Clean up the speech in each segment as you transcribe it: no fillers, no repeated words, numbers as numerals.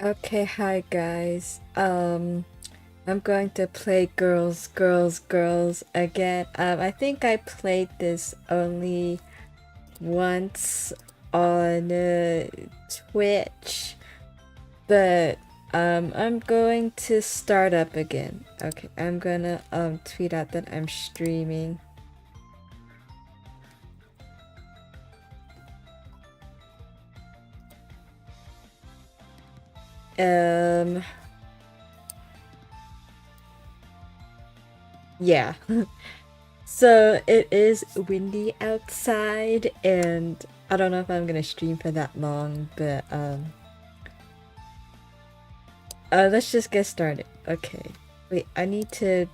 Okay, hi guys. I'm going to play Girls, Girls, Girls again. I think I played this only once on Twitch, but I'm going to start up again. Okay, I'm gonna tweet out that I'm streaming. Um, yeah. So it is windy outside, and I don't know if I'm gonna stream for that long, but let's just get started. Okay. Wait, I need to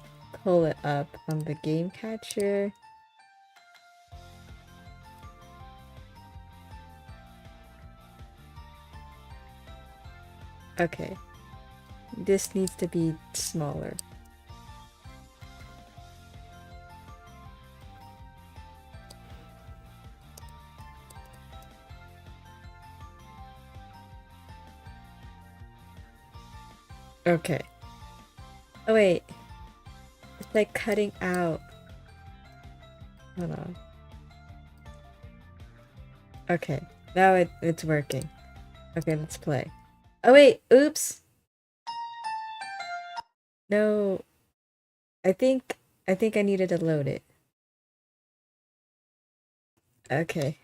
pull it up on the game catcher. Okay. This needs to be smaller. Okay. Oh wait. It's like cutting out. Hold on. Okay. Now it's working. Okay, let's play. Oh wait, oops. No. I think I needed to load it. Okay.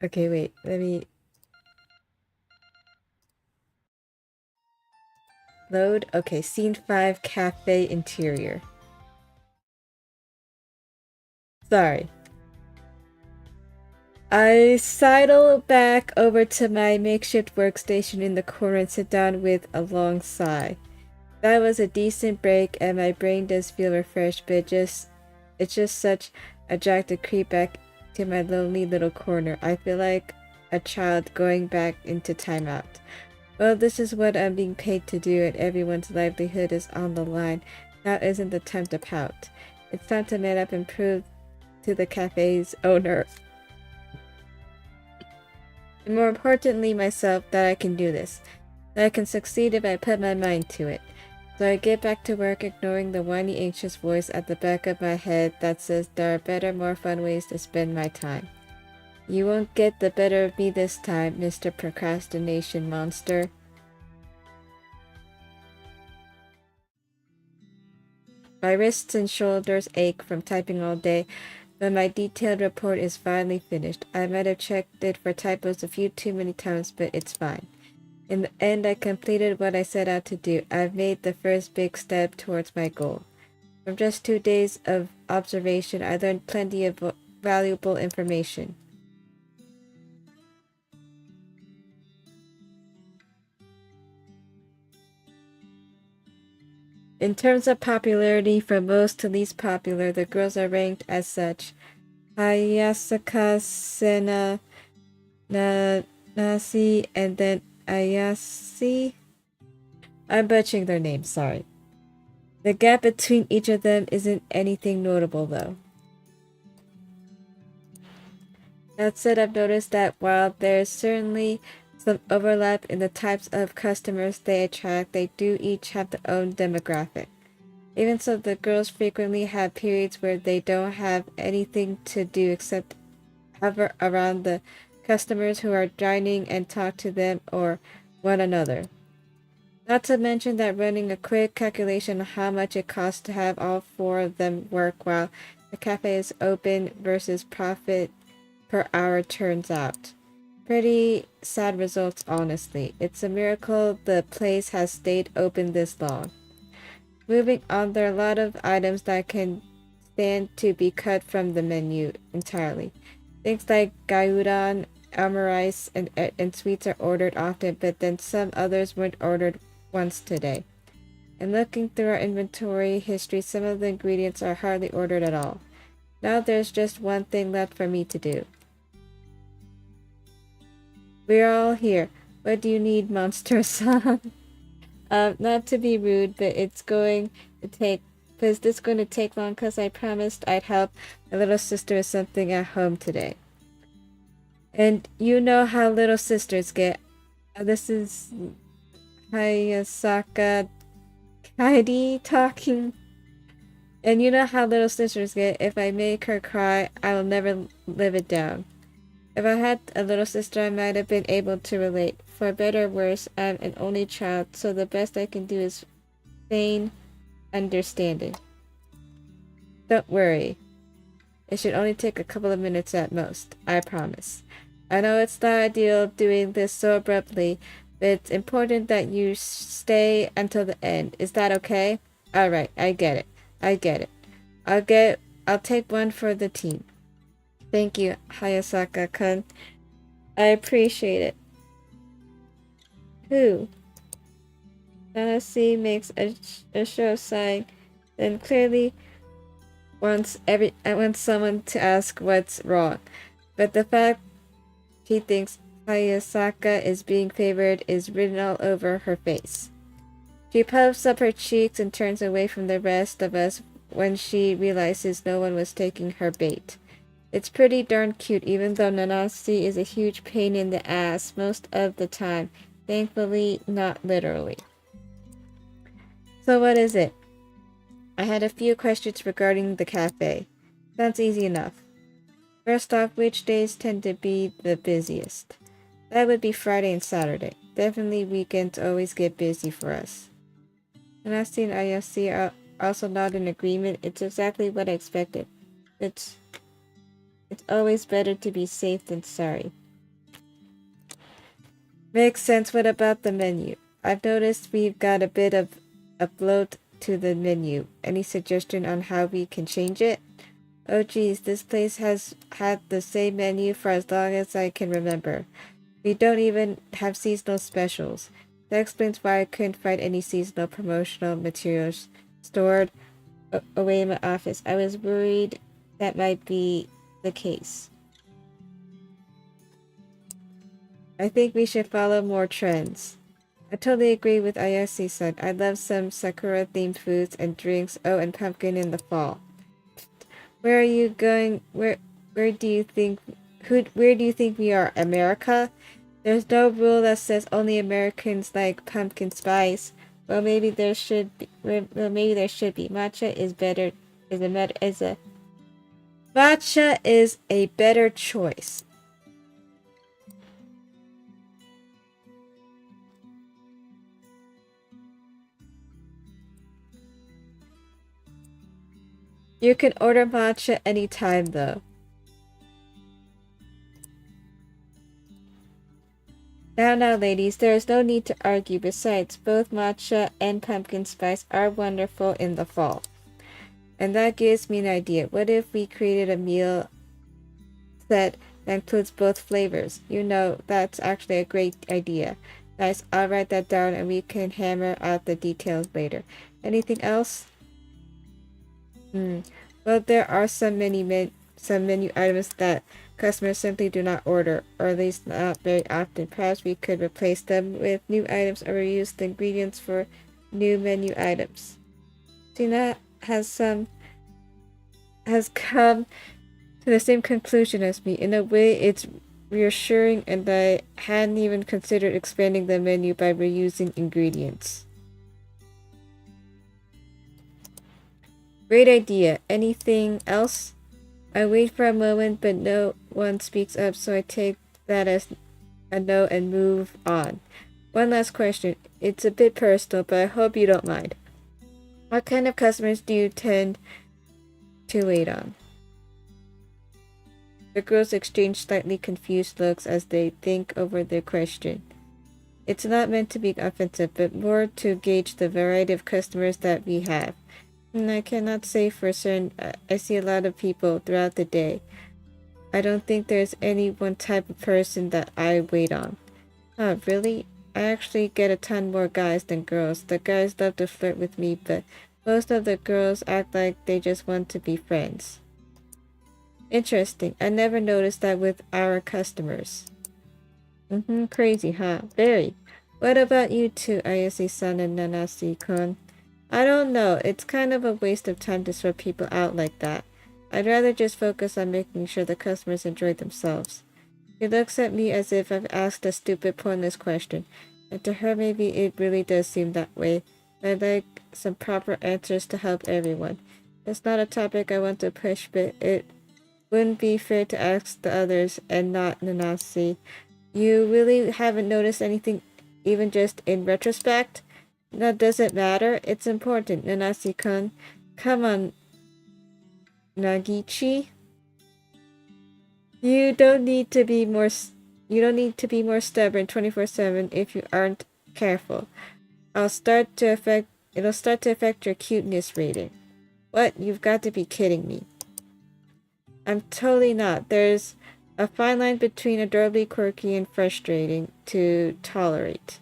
Okay, wait. Let me load. Okay, scene 5 cafe interior. Sorry. I sidle back over to my makeshift workstation in the corner and sit down with a long sigh. That was a decent break and my brain does feel refreshed, but it's just such a drag to creep back to my lonely little corner. I feel like a child going back into timeout. Well, this is what I'm being paid to do, and everyone's livelihood is on the line. Now isn't the time to pout. It's time to man up and prove to the cafe's owner, and more importantly myself, that I can do this. That I can succeed if I put my mind to it. So I get back to work, ignoring the whiny, anxious voice at the back of my head that says there are better, more fun ways to spend my time. You won't get the better of me this time, Mr. Procrastination Monster. My wrists and shoulders ache from typing all day, but my detailed report is finally finished. I might have checked it for typos a few too many times, but it's fine. In the end, I completed what I set out to do. I've made the first big step towards my goal. From just 2 days of observation, I learned plenty of valuable information. In terms of popularity, from most to least popular, the girls are ranked as such. Ayasaka, Sena, Nasi, and then Ayase. I'm butchering their names, sorry. The gap between each of them isn't anything notable, though. That said, I've noticed that while there's certainly some overlap in the types of customers they attract, they do each have their own demographic. Even so, the girls frequently have periods where they don't have anything to do except hover around the customers who are dining and talk to them or one another. Not to mention that running a quick calculation on how much it costs to have all four of them work while the cafe is open versus profit per hour turns out. Pretty sad results, honestly. It's a miracle the place has stayed open this long. Moving on, there are a lot of items that can stand to be cut from the menu entirely. Things like gyudon, omurice, and sweets are ordered often, but then some others weren't ordered once today. And looking through our inventory history, some of the ingredients are hardly ordered at all. Now there's just one thing left for me to do. We're all here. What do you need, Monster-san? Not to be rude, but it's going to take... Is this going to take long? Because I promised I'd help my little sister with something at home today. And you know how little sisters get. This is Hayasaka Kaidi talking. And you know how little sisters get. If I make her cry, I will never live it down. If I had a little sister, I might have been able to relate. For better or worse, I'm an only child, so the best I can do is feign understanding. Don't worry. It should only take a couple of minutes at most. I promise. I know it's not ideal doing this so abruptly, but it's important that you stay until the end. Is that okay? Alright, I get it. I get it. I'll take one for the team. Thank you, Hayasaka-kun. I appreciate it. Who? Nanasi makes a show sign, then clearly wants someone to ask what's wrong. But the fact she thinks Hayasaka is being favored is written all over her face. She puffs up her cheeks and turns away from the rest of us when she realizes no one was taking her bait. It's pretty darn cute, even though Nanasi is a huge pain in the ass most of the time. Thankfully, not literally. So what is it? I had a few questions regarding the cafe. Sounds easy enough. First off, which days tend to be the busiest? That would be Friday and Saturday. Definitely weekends always get busy for us. Nanasi and Ayase are also not in agreement. It's exactly what I expected. It's always better to be safe than sorry. Makes sense. What about the menu? I've noticed we've got a bit of a bloat to the menu. Any suggestion on how we can change it? Oh geez, this place has had the same menu for as long as I can remember. We don't even have seasonal specials. That explains why I couldn't find any seasonal promotional materials stored away in my office. I was worried that might be the case. I think we should follow more trends. I totally agree with Ayase-san. I love some Sakura-themed foods and drinks. Oh, and pumpkin in the fall. Where are you going? Where do you think we are? America? There's no rule that says only Americans like pumpkin spice. Well, maybe there should be. Matcha is a better choice. You can order matcha anytime, though. Now, ladies, there is no need to argue. Besides, both matcha and pumpkin spice are wonderful in the fall. And that gives me an idea. What if we created a meal set that includes both flavors? You know, that's actually a great idea. Nice, I'll write that down and we can hammer out the details later. Anything else? Well, there are some menu items that customers simply do not order, or at least not very often. Perhaps we could replace them with new items or reuse the ingredients for new menu items. Tina has come to the same conclusion as me. In a way, it's reassuring, and I hadn't even considered expanding the menu by reusing ingredients. Great idea. Anything else? I wait for a moment, but no one speaks up, so I take that as a no and move on. One last question. It's a bit personal, but I hope you don't mind. What kind of customers do you tend to wait on? The girls exchange slightly confused looks as they think over their question. It's not meant to be offensive, but more to gauge the variety of customers that we have. And I cannot say for certain. I see a lot of people throughout the day. I don't think there's any one type of person that I wait on. Oh, really? I actually get a ton more guys than girls. The guys love to flirt with me, but most of the girls act like they just want to be friends. Interesting. I never noticed that with our customers. Crazy, huh? Very. What about you two, Ayase-san and Nanasi-kun? I don't know. It's kind of a waste of time to sort people out like that. I'd rather just focus on making sure the customers enjoy themselves. She looks at me as if I've asked a stupid, pointless question. And to her, maybe it really does seem that way. I'd like some proper answers to help everyone. It's not a topic I want to push, but it wouldn't be fair to ask the others and not Nanasi. You really haven't noticed anything, even just in retrospect? That doesn't matter. It's important, Nanasi-kun. Come on, Nagichi. You don't need to be more. You don't need to be more stubborn 24/7 if you aren't careful. It'll start to affect your cuteness rating. What? You've got to be kidding me. I'm totally not. There's a fine line between adorably quirky and frustrating to tolerate.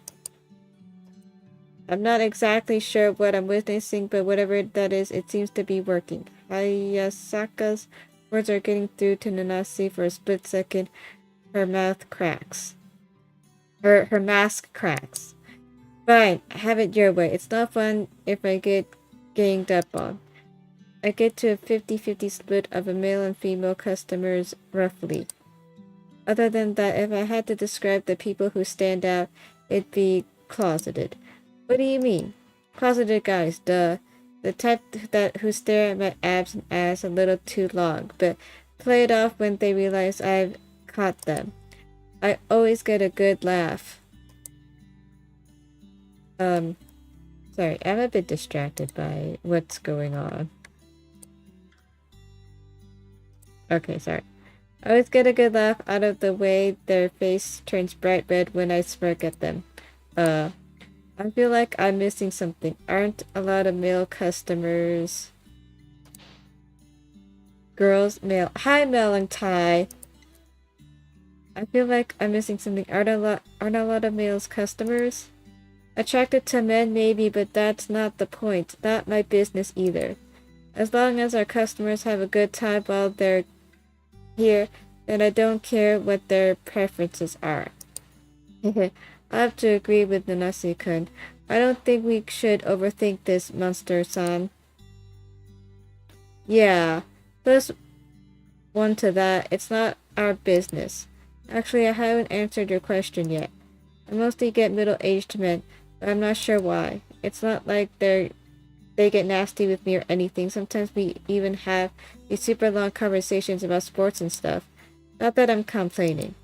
I'm not exactly sure what I'm witnessing, but whatever that is, it seems to be working. Hayasaka's words are getting through to Nanasi. For a split second. Her mouth cracks. Her mask cracks. Fine, have it your way. It's not fun if I get ganged up on. I get to a 50-50 split of a male and female customers, roughly. Other than that, if I had to describe the people who stand out, it'd be closeted. What do you mean? Closeted guys, duh. The type who stare at my abs and ass a little too long, but play it off when they realize I've caught them. I always get a good laugh. Sorry, I'm a bit distracted by what's going on. Okay, sorry. I always get a good laugh out of the way their face turns bright red when I smirk at them. I feel like I'm missing something. Aren't a lot of male customers... Girls, male... Hi, Mel and Ty! I feel like I'm missing something. Aren't a lot of males customers? Attracted to men, maybe, but that's not the point. Not my business either. As long as our customers have a good time while they're here, then I don't care what their preferences are. I have to agree with Nanasi-kun. I don't think we should overthink this, Monster-san. Yeah, plus one to that, it's not our business. Actually, I haven't answered your question yet. I mostly get middle-aged men, but I'm not sure why. It's not like they get nasty with me or anything. Sometimes we even have these super long conversations about sports and stuff. Not that I'm complaining.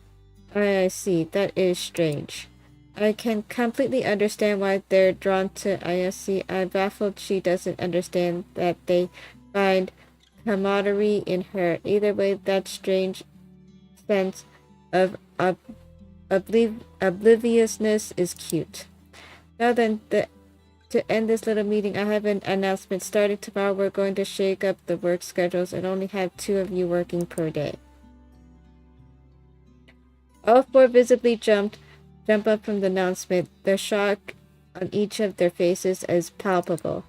I see. That is strange. I can completely understand why they're drawn to Ayase. I'm baffled she doesn't understand that they find camaraderie in her. Either way, that strange sense of obliviousness is cute. Now then, to end this little meeting, I have an announcement. Starting tomorrow, we're going to shake up the work schedules and only have 2 of you working per day. All 4 visibly jump up from the announcement. The shock on each of their faces is palpable.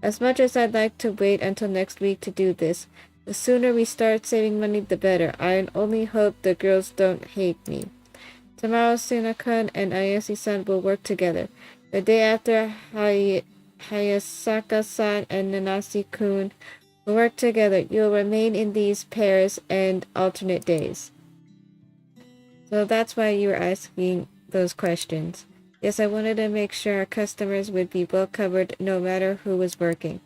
As much as I'd like to wait until next week to do this, the sooner we start saving money, the better. I only hope the girls don't hate me. Tomorrow, Suna-kun and Ayase-san will work together. The day after, Hayasaka-san and Nanasi-kun will work together. You'll remain in these pairs and alternate days. So that's why you were asking those questions. Yes, I wanted to make sure our customers would be well covered no matter who was working.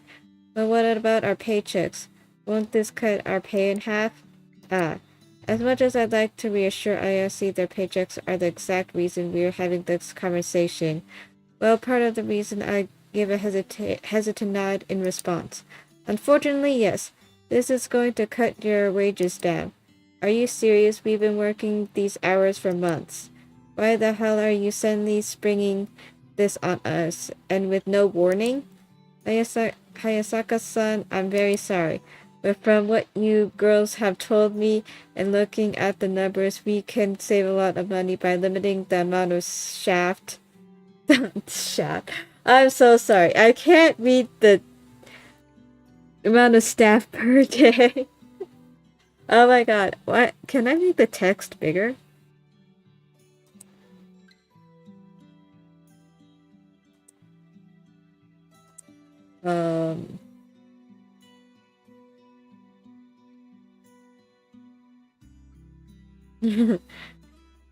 But what about our paychecks? Won't this cut our pay in half? As much as I'd like to reassure Ayase their paychecks are the exact reason we are having this conversation, well, part of the reason I give a hesitant nod in response. Unfortunately, yes, this is going to cut your wages down. Are you serious? We've been working these hours for months. Why the hell are you suddenly springing this on us, and with no warning? Hayasaka-san, I'm very sorry. But from what you girls have told me and looking at the numbers, we can save a lot of money by limiting the amount of shaft. I'm so sorry. I can't read the amount of staff per day. Oh my god. What? Can I make the text bigger?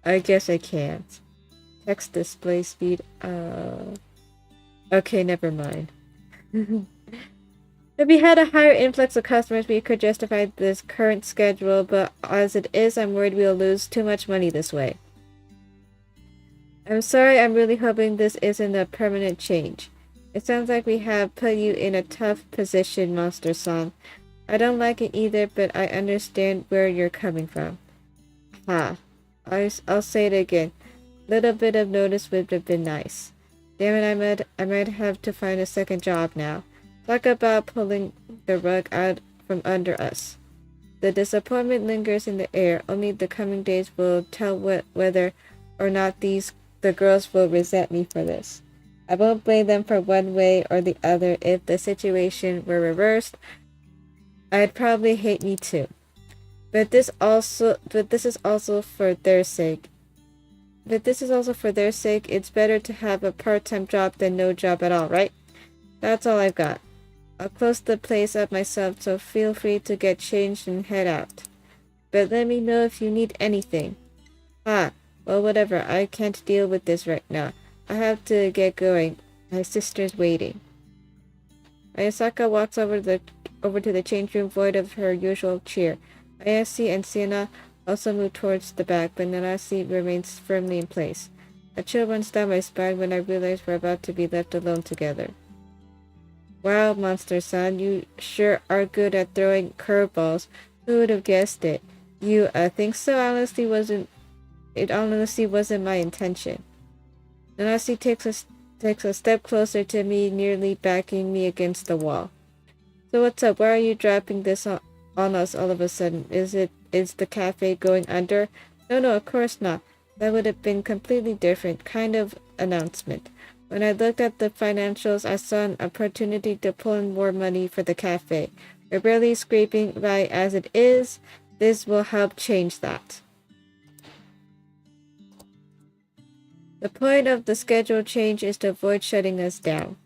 I guess I can't. Text display speed, okay, never mind. If we had a higher influx of customers, we could justify this current schedule, but as it is, I'm worried we'll lose too much money this way. I'm sorry, I'm really hoping this isn't a permanent change. It sounds like we have put you in a tough position, Monster-san. I don't like it either, but I understand where you're coming from. Ha. I'll say it again. Little bit of notice would have been nice. Damn it, I might have to find a second job now. Talk about pulling the rug out from under us. The disappointment lingers in the air. Only the coming days will tell whether or not the girls will resent me for this. I won't blame them for one way or the other. If the situation were reversed, I'd probably hate me too. But this is also for their sake. It's better to have a part-time job than no job at all, right? That's all I've got. I'll close the place up myself, so feel free to get changed and head out. But let me know if you need anything. Well, whatever. I can't deal with this right now. I have to get going. My sister's waiting. Ayasaka walks over to the change room, void of her usual cheer. Ayase and Sienna also move towards the back, but Nanase remains firmly in place. A chill runs down my spine when I realize we're about to be left alone together. Wow, Monster-san, you sure are good at throwing curveballs. Who would have guessed it? You, think so? It honestly wasn't my intention. Nanase takes a step closer to me, nearly backing me against the wall. So what's up? Why are you dropping this on us all of a sudden? Is the cafe going under? No, of course not. That would have been completely different kind of announcement. When I looked at the financials, I saw an opportunity to pull in more money for the cafe. We're barely scraping by as it is. This will help change that. The point of the schedule change is to avoid shutting us down.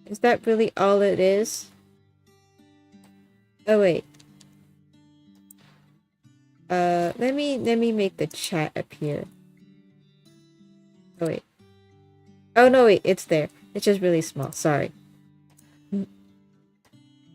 Is that really all it is? Oh wait. Let me make the chat appear. Oh wait. Oh no wait, it's there. It's just really small, sorry. Is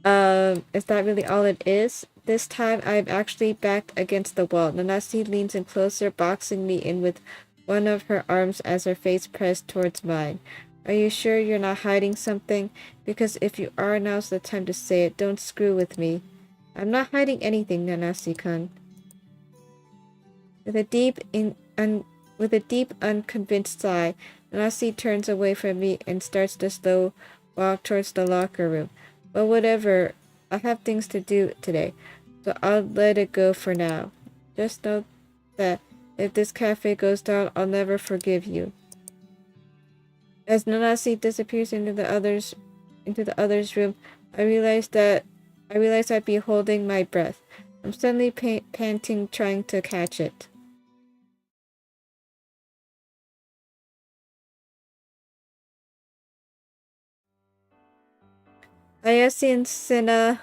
that really all it is? This time I'm actually backed against the wall. Nanase leans in closer, boxing me in with one of her arms as her face pressed towards mine. Are you sure you're not hiding something? Because if you are, now's the time to say it. Don't screw with me. I'm not hiding anything, Nanase-kun. With a deep, unconvinced sigh, Nanase turns away from me and starts the slow walk towards the locker room. Well, whatever. I have things to do today, so I'll let it go for now. Just know that if this cafe goes down, I'll never forgive you. As Nanase disappears into the other's room, I realize I'd be holding my breath. I'm suddenly panting, trying to catch it. Ayase and Senna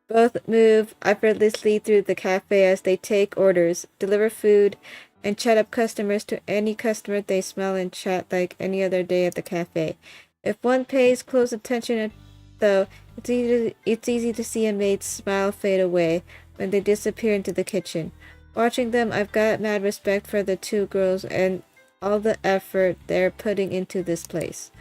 both move effortlessly through the cafe as they take orders, deliver food, and chat up customers to any customer they smell and chat like any other day at the cafe. If one pays close attention, though, it's easy to see a maid's smile fade away when they disappear into the kitchen. Watching them, I've got mad respect for the two girls and all the effort they're putting into this place.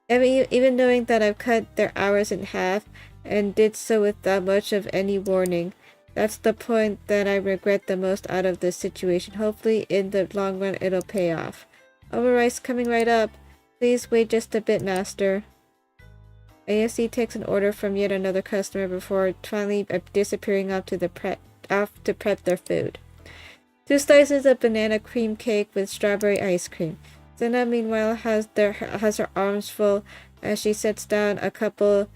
Even knowing that I've cut their hours in half and did so without much of any warning, that's the point that I regret the most out of this situation. Hopefully in the long run it'll pay off. Overrice coming right up. Please wait just a bit, master. Ayase takes an order from yet another customer before finally disappearing off to prep their food. 2 slices of banana cream cake with strawberry ice cream. Senna, meanwhile, has her arms full as she sets down a couple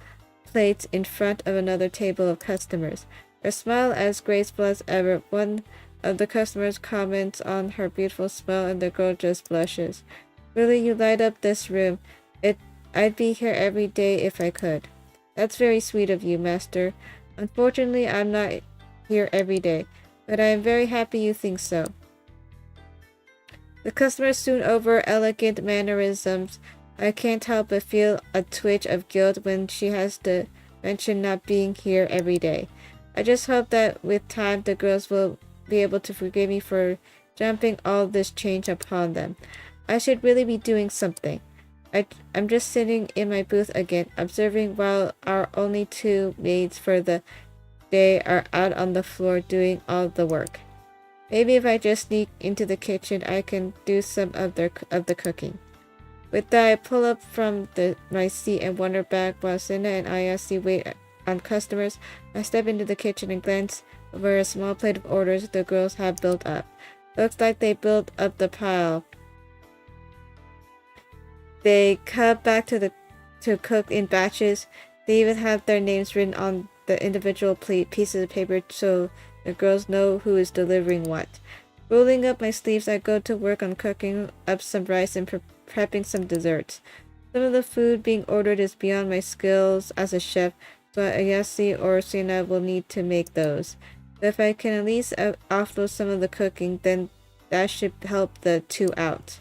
plates in front of another table of customers. Her smile as graceful as ever. One of the customers comments on her beautiful smile and the girl just blushes. Really, you light up this room. I'd be here every day if I could. That's very sweet of you, master. Unfortunately, I'm not here every day, but I am very happy you think so. The customers soon over elegant mannerisms. I can't help but feel a twitch of guilt when she has to mention not being here every day. I just hope that with time the girls will be able to forgive me for dumping all this change upon them. I should really be doing something. I'm just sitting in my booth again, observing while our only two maids for the day are out on the floor doing all the work. Maybe if I just sneak into the kitchen, I can do some of the cooking. With that, I pull up from my seat and wander back while Cinna and Ayase wait on customers. I step into the kitchen and glance over a small plate of orders the girls have built up. Looks like they built up the pile. They cut back to cook in batches. They even have their names written on the individual pieces of paper so the girls know who is delivering what. Rolling up my sleeves, I go to work on cooking up some rice and prepping some desserts. Some of the food being ordered is beyond my skills as a chef, so Ayase or Sina will need to make those. But if I can at least offload some of the cooking, then that should help the two out.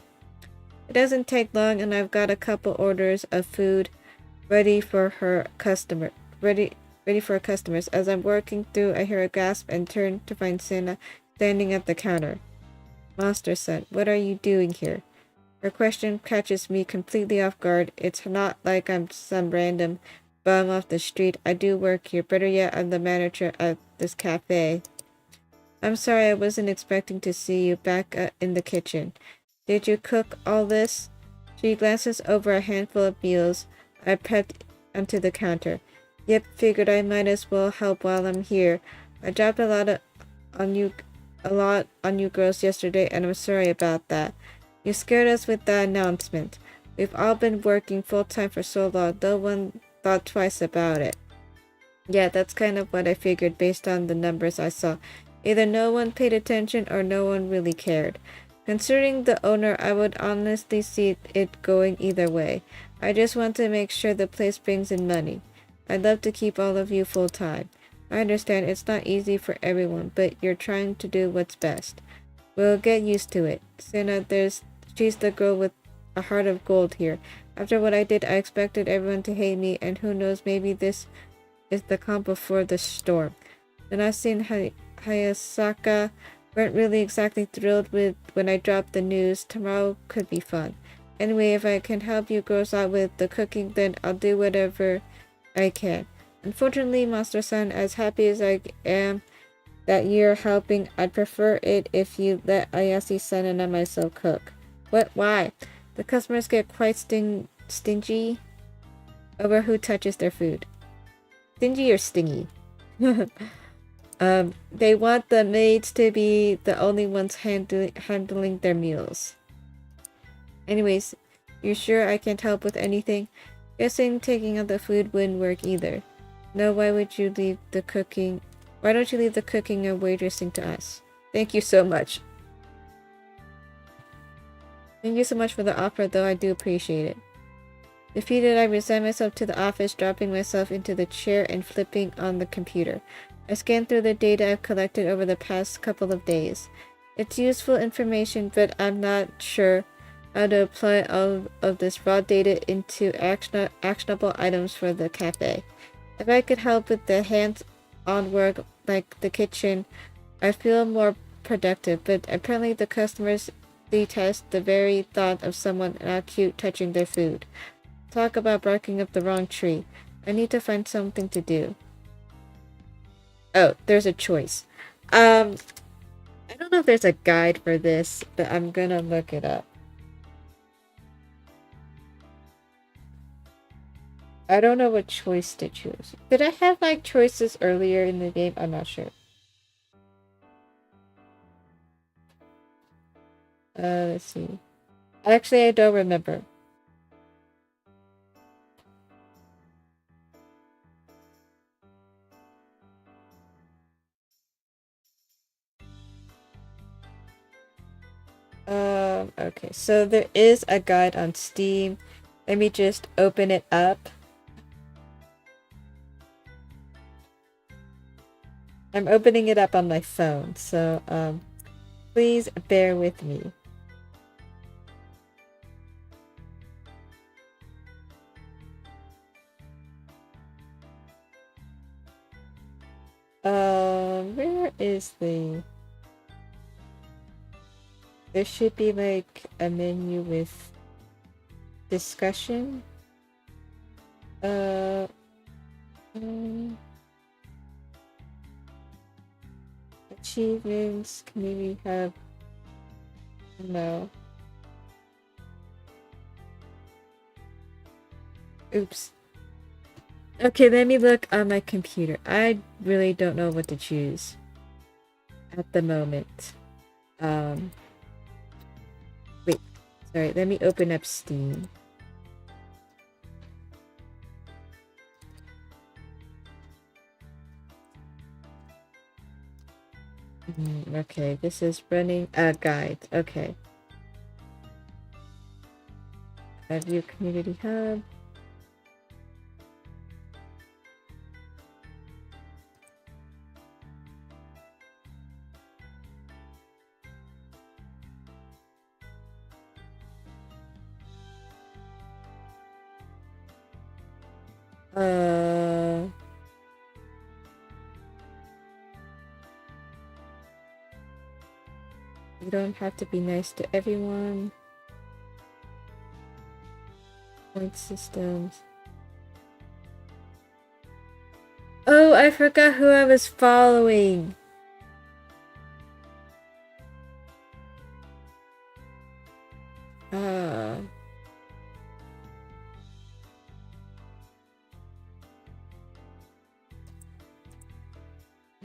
It doesn't take long, and I've got a couple orders of food ready for her customer. Ready for customers. As I'm working through, I hear a gasp and turn to find Sina standing at the counter. Monster-san, what are you doing here? Her question catches me completely off guard. It's not like I'm some random bum off the street. I do work here. Better yet, I'm the manager at this cafe. I'm sorry, I wasn't expecting to see you back in the kitchen. Did you cook all this? She glances over a handful of meals I prepped onto the counter. Yep, figured I might as well help while I'm here. I dropped a lot on you girls yesterday, and I'm sorry about that. You scared us with that announcement. We've all been working full-time for so long, no one thought twice about it. Yeah, that's kind of what I figured based on the numbers I saw. Either no one paid attention or no one really cared. Considering the owner, I would honestly see it going either way. I just want to make sure the place brings in money. I'd love to keep all of you full-time. I understand it's not easy for everyone, but you're trying to do what's best. We'll get used to it. Sina, she's the girl with a heart of gold here. After what I did, I expected everyone to hate me, and who knows, maybe this is the calm before the storm. Nanase and Hayasaka weren't really exactly thrilled with when I dropped the news. Tomorrow could be fun. Anyway, if I can help you girls out with the cooking, then I'll do whatever I can. Unfortunately, Monster-san, as happy as I am that you're helping, I'd prefer it if you let Ayase-san and I myself cook. What? Why? The customers get quite stingy over who touches their food. Stingy or stingy? They want the maids to be the only ones handling their meals. Anyways, you sure I can't help with anything? Guessing taking out the food wouldn't work either. No, why would you leave the cooking? Why don't you leave the cooking and waitressing to us? Thank you so much. Thank you so much for the offer, though I do appreciate it. Defeated, I resign myself to the office, dropping myself into the chair and flipping on the computer. I scan through the data I've collected over the past couple of days. It's useful information, but I'm not sure how to apply all of this raw data into actionable items for the cafe. If I could help with the hands-on work like the kitchen, I feel more productive, but apparently the customers detest the very thought of someone not cute touching their food. Talk about barking up the wrong tree. I need to find something to do. Oh, there's a choice. I don't know if there's a guide for this, but I'm gonna look it up. I don't know what choice to choose. Did I have like choices earlier in the game? I'm not sure. Let's see. Actually, I don't remember. Okay, so there is a guide on Steam. Let me just open it up. I'm opening it up on my phone, so please bear with me. is the... There should be like a menu with discussion. Achievements, community hub. No. Oops. Okay, let me look on my computer. I really don't know what to choose at the moment. Wait. Sorry, let me open up Steam. Okay, this is running a guide. Okay. View community hub. You don't have to be nice to everyone. Point systems. Oh, I forgot who I was following.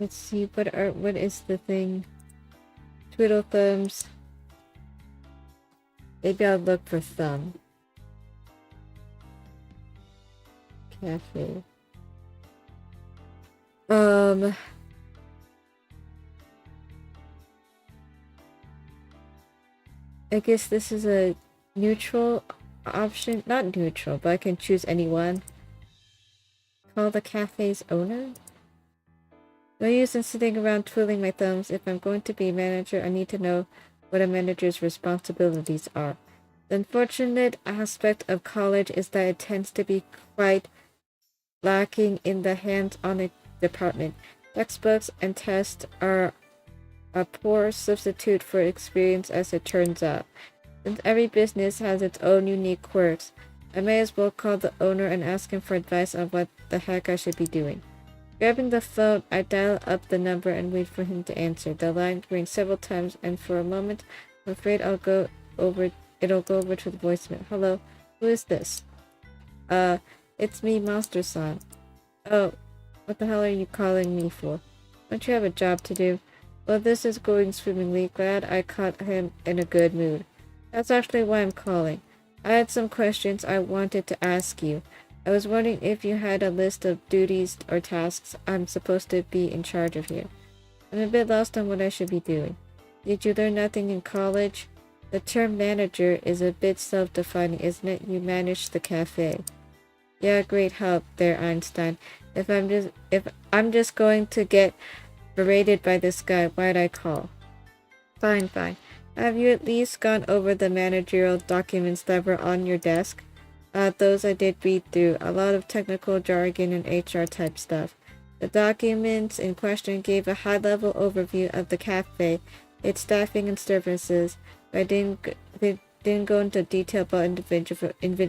Let's see, what is the thing? Twiddle thumbs. Maybe I'll look for thumb. Cafe. I guess this is a neutral option. Not neutral, but I can choose anyone. Call the cafe's owner? No use in sitting around twiddling my thumbs. If I'm going to be a manager, I need to know what a manager's responsibilities are. The unfortunate aspect of college is that it tends to be quite lacking in the hands-on department. Textbooks and tests are a poor substitute for experience, as it turns out. Since every business has its own unique quirks, I may as well call the owner and ask him for advice on what the heck I should be doing. Grabbing the phone, I dial up the number and wait for him to answer. The line rings several times, and for a moment, I'm afraid it'll go over to the voicemail. Hello, who is this? It's me, Monster-san. Oh, what the hell are you calling me for? Don't you have a job to do? Well, this is going swimmingly. Glad I caught him in a good mood. That's actually why I'm calling. I had some questions I wanted to ask you. I was wondering if you had a list of duties or tasks I'm supposed to be in charge of here. I'm a bit lost on what I should be doing. Did you learn nothing in college? The term manager is a bit self-defining, isn't it? You manage the cafe. Yeah, great help there, Einstein. If I'm just going to get berated by this guy, why'd I call? Fine. Have you at least gone over the managerial documents that were on your desk? Those I did read through. A lot of technical jargon and HR type stuff. The documents in question gave a high-level overview of the cafe, its staffing and services, but they didn't go into detail about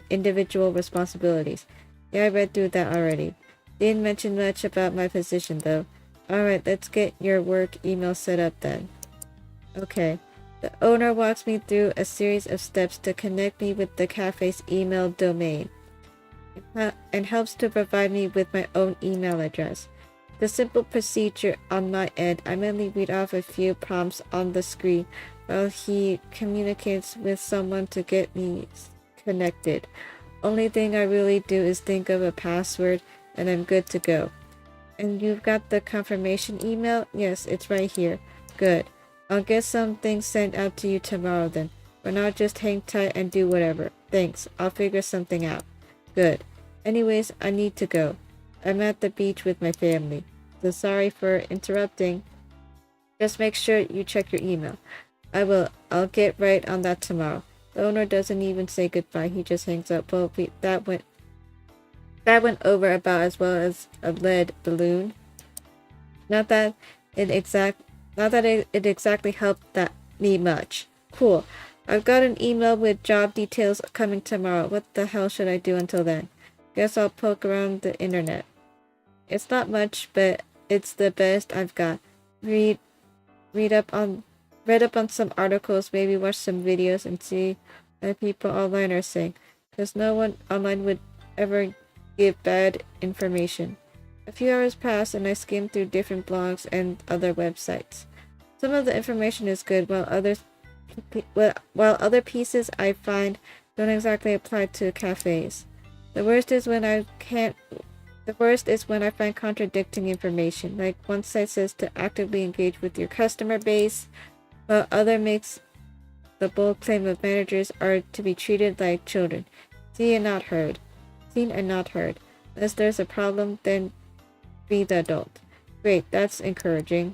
individual responsibilities. Yeah, I read through that already. Didn't mention much about my position, though. Alright, let's get your work email set up then. Okay. The owner walks me through a series of steps to connect me with the cafe's email domain, and helps to provide me with my own email address. The simple procedure on my end, I mainly read off a few prompts on the screen while he communicates with someone to get me connected. Only thing I really do is think of a password and I'm good to go. And you've got the confirmation email? Yes, it's right here. Good. I'll get something sent out to you tomorrow then. For now, just hang tight and do whatever. Thanks. I'll figure something out. Good. Anyways, I need to go. I'm at the beach with my family. So sorry for interrupting. Just make sure you check your email. I will. I'll get right on that tomorrow. The owner doesn't even say goodbye. He just hangs up. Well, that went over about as well as a lead balloon. Not that it exactly helped that me much. Cool. I've got an email with job details coming tomorrow. What the hell should I do until then? Guess I'll poke around the internet. It's not much, but it's the best I've got. Read read up on read up on some articles, maybe watch some videos and see what people online are saying. Because no one online would ever give bad information. A few hours pass and I skim through different blogs and other websites. Some of the information is good, while other pieces I find don't exactly apply to cafes. The worst is when I can't. The worst is when I find contradicting information. Like one site says to actively engage with your customer base, while other makes the bold claim of managers are to be treated like children. Seen and not heard. Seen and not heard. Unless there's a problem, then be the adult. Great, that's encouraging.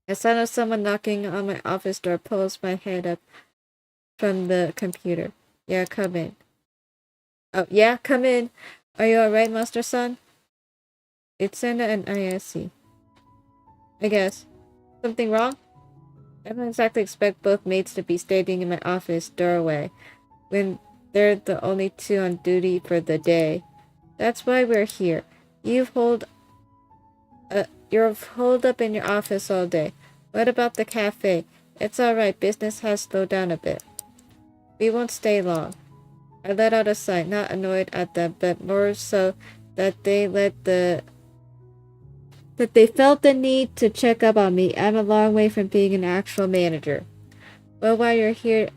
The sound of someone knocking on my office door pulls my head up from the computer. Yeah, come in. Oh, yeah, come in. Are you alright, Master Son? It's Senna and ISC. I guess. Something wrong? I don't exactly expect both maids to be standing in my office doorway when they're the only two on duty for the day. That's why we're here. You're holed up in your office all day. What about the cafe? It's alright, business has slowed down a bit. We won't stay long. I let out a sigh, not annoyed at them, but more so that they felt the need to check up on me. I'm a long way from being an actual manager. Well, while you're here,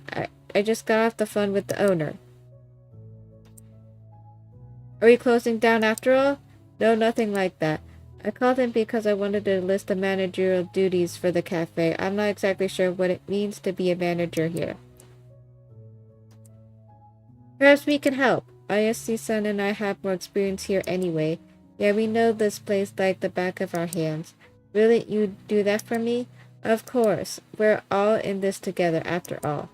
I just got off the phone with the owner. Are we closing down after all? No, nothing like that. I called him because I wanted to list the managerial duties for the cafe. I'm not exactly sure what it means to be a manager here. Perhaps we can help. ISC-san and I have more experience here anyway. Yeah, we know this place like the back of our hands. Really, you'd do that for me? Of course. We're all in this together after all.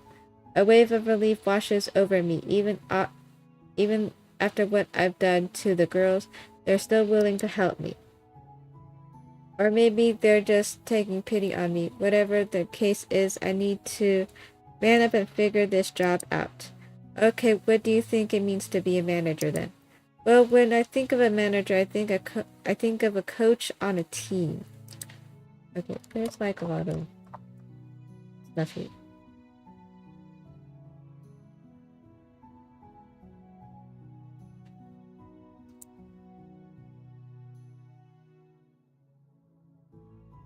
A wave of relief washes over me. Even after what I've done to the girls, they're still willing to help me. Or maybe they're just taking pity on me. Whatever the case is, I need to man up and figure this job out. Okay, what do you think it means to be a manager then? Well, when I think of a manager, I think of a coach on a team. Okay, there's like a lot of stuff here.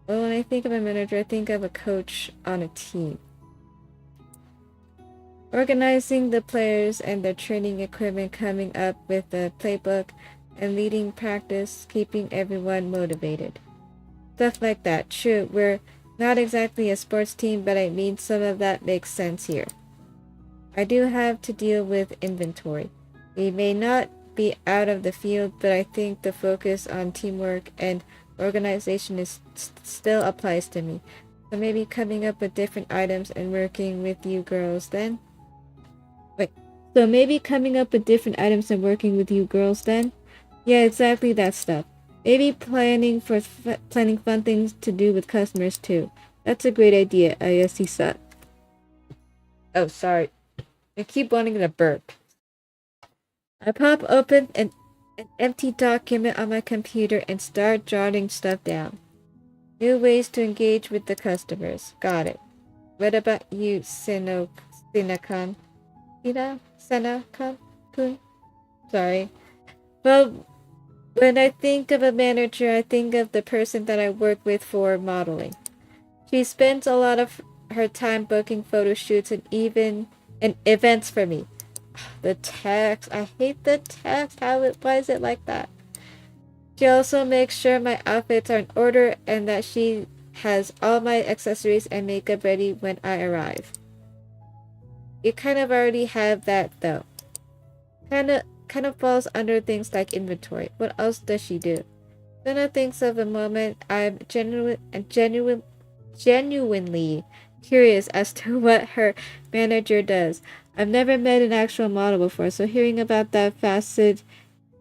Well, when I think of a manager, I think of a coach on a team. Organizing the players and their training equipment, coming up with a playbook, and leading practice, keeping everyone motivated. Stuff like that. True, we're not exactly a sports team, but I mean some of that makes sense here. I do have to deal with inventory. We may not be out of the field, but I think the focus on teamwork and organization still applies to me. So maybe coming up with different items and working with you girls then? So maybe coming up with different items and working with you girls then? Yeah, exactly that stuff. Maybe planning fun things to do with customers too. That's a great idea, ISC-san. Oh, sorry. I keep wanting to burp. I pop open an empty document on my computer and start jotting stuff down. New ways to engage with the customers. Got it. What about you, Sena-kun? Sena-kun? Sorry. Well, when I think of a manager, I think of the person that I work with for modeling. She spends a lot of her time booking photo shoots and events for me. The text. I hate the text. Why is it like that? She also makes sure my outfits are in order and that she has all my accessories and makeup ready when I arrive. You kind of already have that though. Kind of falls under things like inventory. What else does she do? Then I think of a moment I'm genuinely curious as to what her manager does. I've never met an actual model before, so hearing about that facet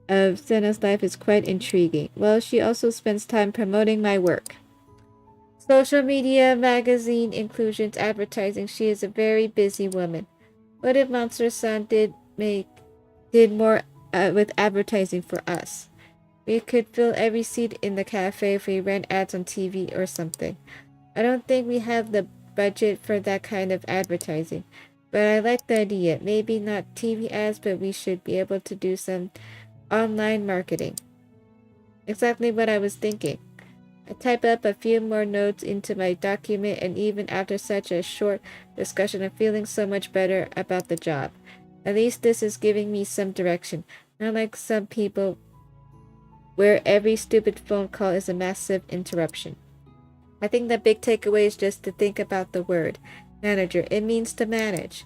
of Senna's life is quite intriguing. Well, she also spends time promoting my work. Social media, magazine, inclusions, advertising. She is a very busy woman. What if Monster Sun did more with advertising for us? We could fill every seat in the cafe if we ran ads on TV or something. I don't think we have the budget for that kind of advertising, but I like the idea. Maybe not TV ads, but we should be able to do some online marketing. Exactly what I was thinking. I type up a few more notes into my document, and even after such a short discussion, I'm feeling so much better about the job. At least this is giving me some direction, not like some people where every stupid phone call is a massive interruption. I think the big takeaway is just to think about the word manager. It means to manage.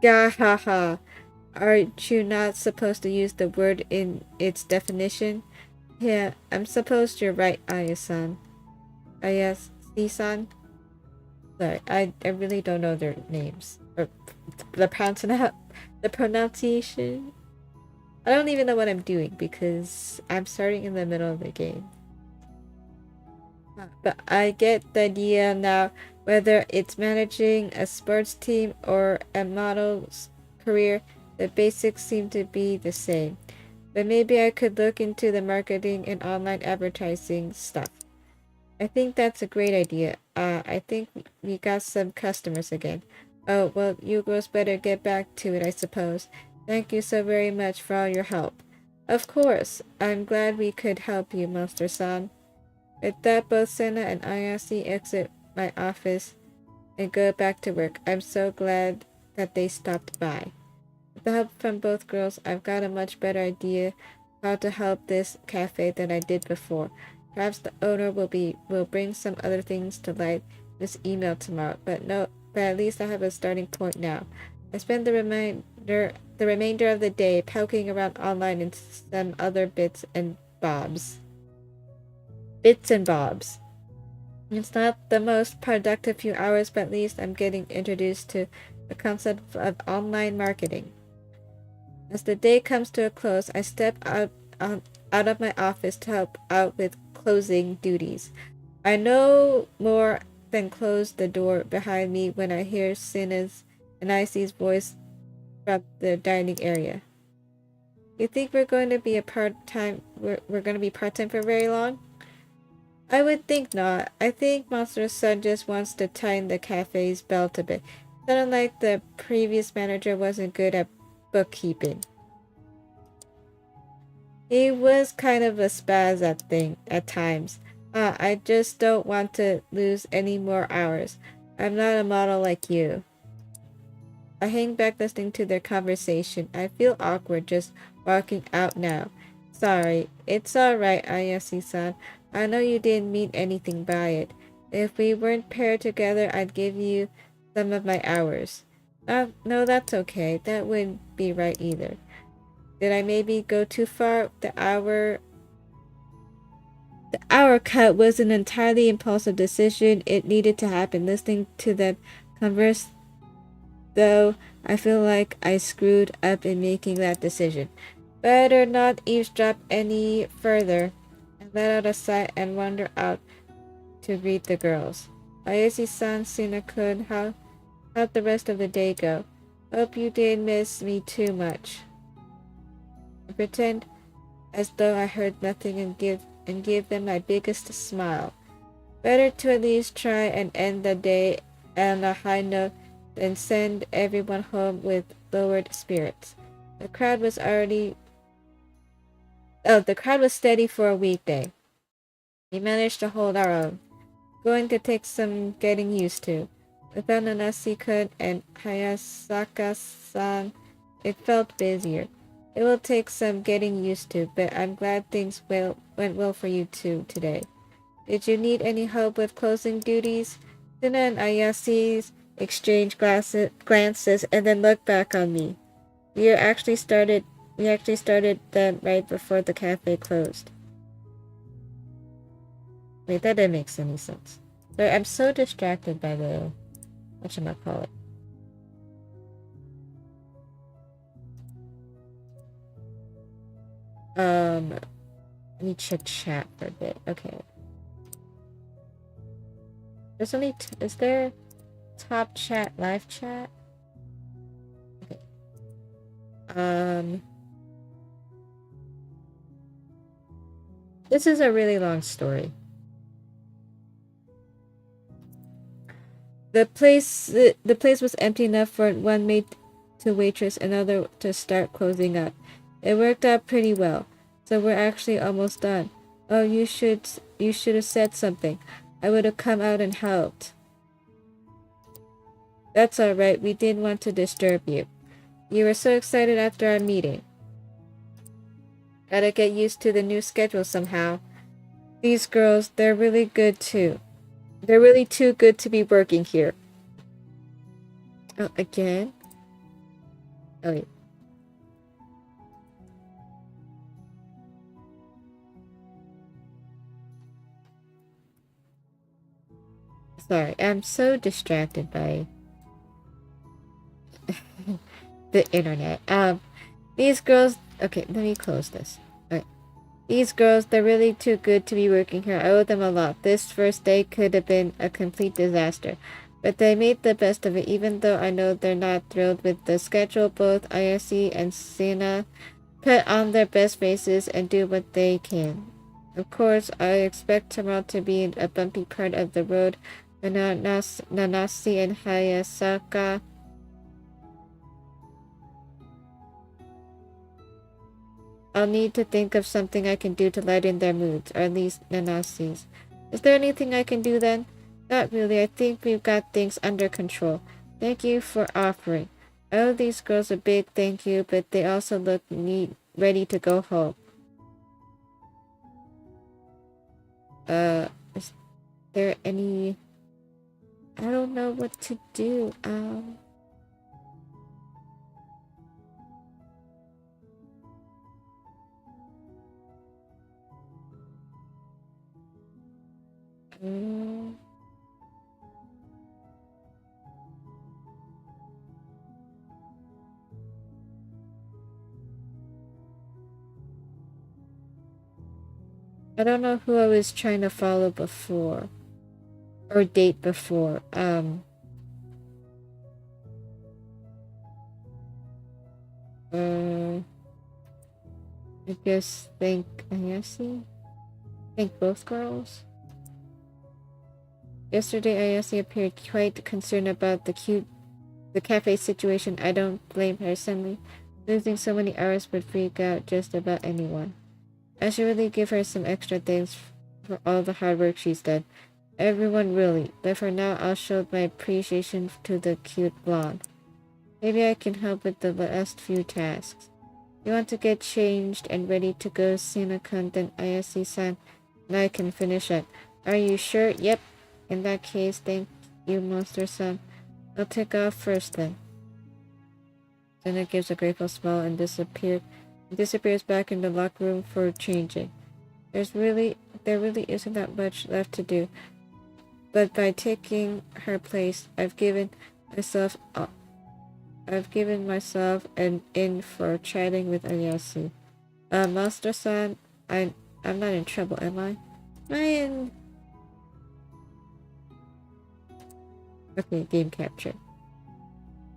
Gah ha ha. Aren't you not supposed to use the word in its definition? Yeah, I'm supposed you're right, Aya-san. Ayase-san? Sorry, I really don't know their names. Or the pronunciation. I don't even know what I'm doing because I'm starting in the middle of the game. But I get the idea now, whether it's managing a sports team or a model's career, the basics seem to be the same. But maybe I could look into the marketing and online advertising stuff. I think that's a great idea. I think we got some customers again. Oh, well, you girls better get back to it, I suppose. Thank you so very much for all your help. Of course. I'm glad we could help you, Monster-san. With that, both Senna and Ayase exit my office and go back to work. I'm so glad that they stopped by. With the help from both girls, I've got a much better idea how to help this cafe than I did before. Perhaps the owner will bring some other things to light in this email tomorrow, but at least I have a starting point now. I spend the remainder of the day poking around online and some other bits and bobs. It's not the most productive few hours, but at least I'm getting introduced to the concept of online marketing. As the day comes to a close, I step out of my office to help out with closing duties. I no more than close the door behind me when I hear Sina's and Icy's voice from the dining area. You think we're going to be part-time for very long? I would think not. I think Monster Sun just wants to tighten the cafe's belt a bit. Sounded like the previous manager wasn't good at bookkeeping. He was kind of a spaz at times. I just don't want to lose any more hours. I'm not a model like you. I hang back listening to their conversation. I feel awkward just walking out now. Sorry. It's alright, Ayase-san. I know you didn't mean anything by it. If we weren't paired together, I'd give you some of my hours. No, that's okay. That wouldn't be right either. Did I maybe go too far? The hour cut was an entirely impulsive decision. It needed to happen. Listening to them converse, though, I feel like I screwed up in making that decision. Better not eavesdrop any further. I let out a sigh and wandered out to greet the girls. Ayase-san, Sina-kun, how'd the rest of the day go? Hope you didn't miss me too much. I pretend as though I heard nothing and give them my biggest smile. Better to at least try and end the day on a high note than send everyone home with lowered spirits. The crowd was steady for a weekday. We managed to hold our own. Going to take some getting used to. Without Nanase-kun and Hayasaka-san, it felt busier. It will take some getting used to, but I'm glad things went well for you two today. Did you need any help with closing duties? Sina and Ayase exchanged glances and then looked back on me. We actually started them right before the cafe closed. Wait, that didn't make any sense. But I'm so distracted by the whatchamacallit. Let me check chat for a bit. Okay. There's only is there top chat, live chat? Okay. This is a really long story. The place was empty enough for one maid to waitress, another to start closing up. It worked out pretty well, so we're actually almost done. Oh, you should have said something. I would have come out and helped. That's all right. We didn't want to disturb you. You were so excited after our meeting. Gotta get used to the new schedule somehow. These girls, they're really good too. They're really too good to be working here. Oh, again? Oh, wait. Sorry, I'm so distracted by the internet. These girls... Okay, let me close this. Alright. These girls, they're really too good to be working here. I owe them a lot. This first day could have been a complete disaster. But they made the best of it, even though I know they're not thrilled with the schedule. Both Ayase and Sina put on their best faces and do what they can. Of course, I expect tomorrow to be a bumpy part of the road. Nanase and Hayasaka. I'll need to think of something I can do to lighten their moods, or at least Nanase's. Is there anything I can do then? Not really. I think we've got things under control. Thank you for offering. I owe these girls a big thank you, but they also look ready to go home. Is there any... I don't know what to do. I don't know who I was trying to follow before. Or date before. I guess thank Ayase? Thank both girls? Yesterday Ayase appeared quite concerned about the cafe situation. I don't blame her. Suddenly, losing so many hours would freak out just about anyone. I should really give her some extra thanks for all the hard work she's done. Everyone really. But for now, I'll show my appreciation to the cute blonde. Maybe I can help with the last few tasks. You want to get changed and ready to go Sina-kun, then Ayase-san and I can finish up. Are you sure? Yep. In that case, thank you, Monster-san. I'll take off first then. Sina gives a grateful smile and disappears back in the locker room for changing. There really isn't that much left to do. But by taking her place, I've given myself an in for chatting with Ayase. Master-san, I'm not in trouble, am I? Am I in... Okay, game capture.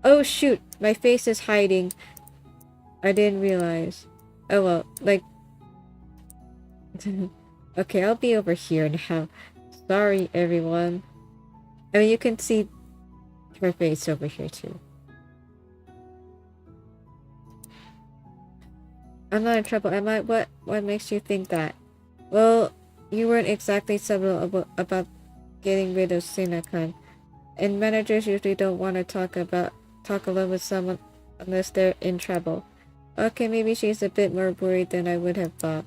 Oh shoot, my face is hiding. I didn't realize. Oh well, like... Okay, I'll be over here now. Sorry, everyone. I mean, you can see her face over here too. I'm not in trouble, am I? What makes you think that? Well, you weren't exactly subtle about getting rid of Sina-kun. And managers usually don't want to talk alone with someone unless they're in trouble. Okay, maybe she's a bit more worried than I would have thought.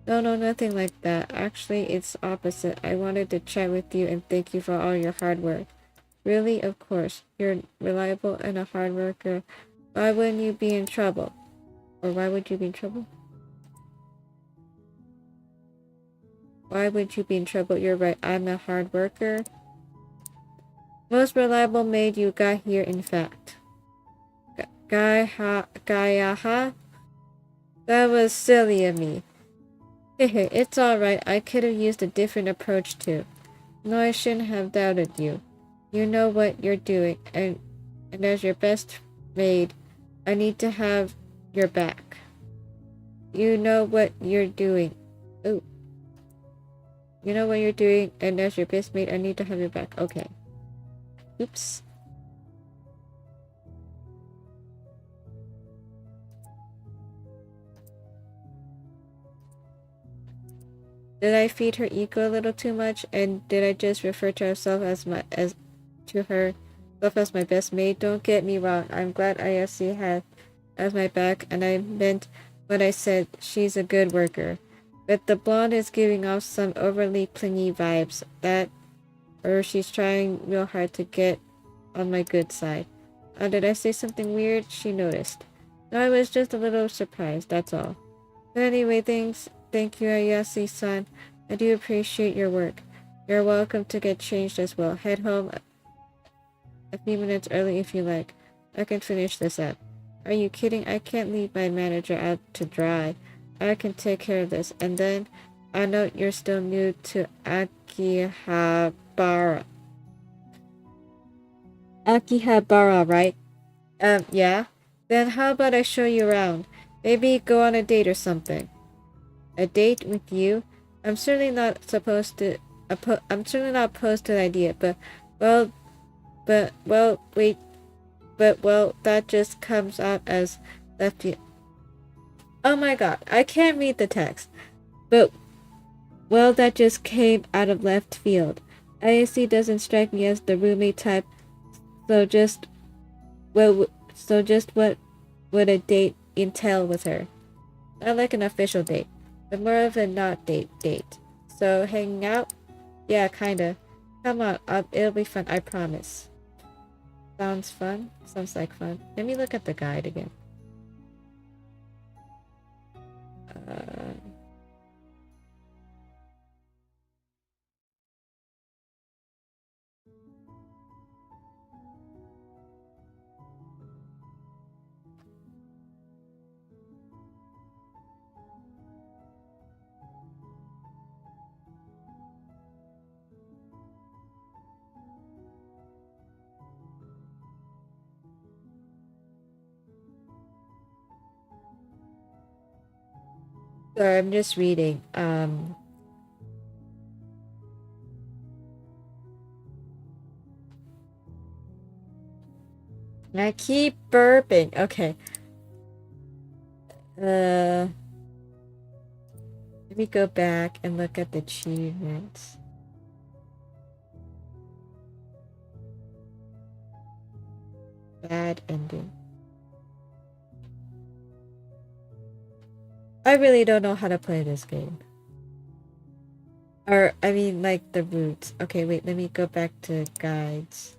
No, nothing like that. Actually, it's opposite. I wanted to chat with you and thank you for all your hard work. Really? Of course. You're reliable and a hard worker. Why wouldn't you be in trouble? Or why would you be in trouble? Why would you be in trouble? You're right. I'm a hard worker. Most reliable maid you got here, in fact. Gayaha? That was silly of me. It's alright. I could have used a different approach too. No, I shouldn't have doubted you. You know what you're doing, and as your best maid, I need to have your back. You know what you're doing. Ooh. You know what you're doing, and as your best mate, I need to have your back. Okay. Oops. Did I feed her ego a little too much? And did I just refer to herself as herself as my best mate? Don't get me wrong. I'm glad ISC has my back, and I meant what I said. She's a good worker. But the blonde is giving off some overly clingy vibes. Or she's trying real hard to get on my good side. Did I say something weird? She noticed. No, I was just a little surprised, that's all. But anyway, thank you, Ayase-san. I do appreciate your work. You're welcome to get changed as well. Head home a few minutes early if you like. I can finish this up. Are you kidding? I can't leave my manager out to dry. I can take care of this. And then, I know you're still new to Akihabara. Akihabara, right? Yeah. Then how about I show you around? Maybe go on a date or something. A date with you? I'm certainly not supposed to. I'm certainly not opposed to the idea, well, wait, that just comes out as lefty. Oh my god, I can't read the text. But that just came out of left field. ISC doesn't strike me as the roommate type. So just what would a date entail with her? Not like an official date, but more of a not date. So hanging out? Yeah, kinda. Come on, it'll be fun, I promise. Sounds fun? Sounds like fun. Let me look at the guide again. Uh, Sorry, I'm just reading. I keep burping. Okay. Let me go back and look at the achievements. Bad ending. I really don't know how to play this game. Or, I mean, like, the roots. Okay, wait, let me go back to guides.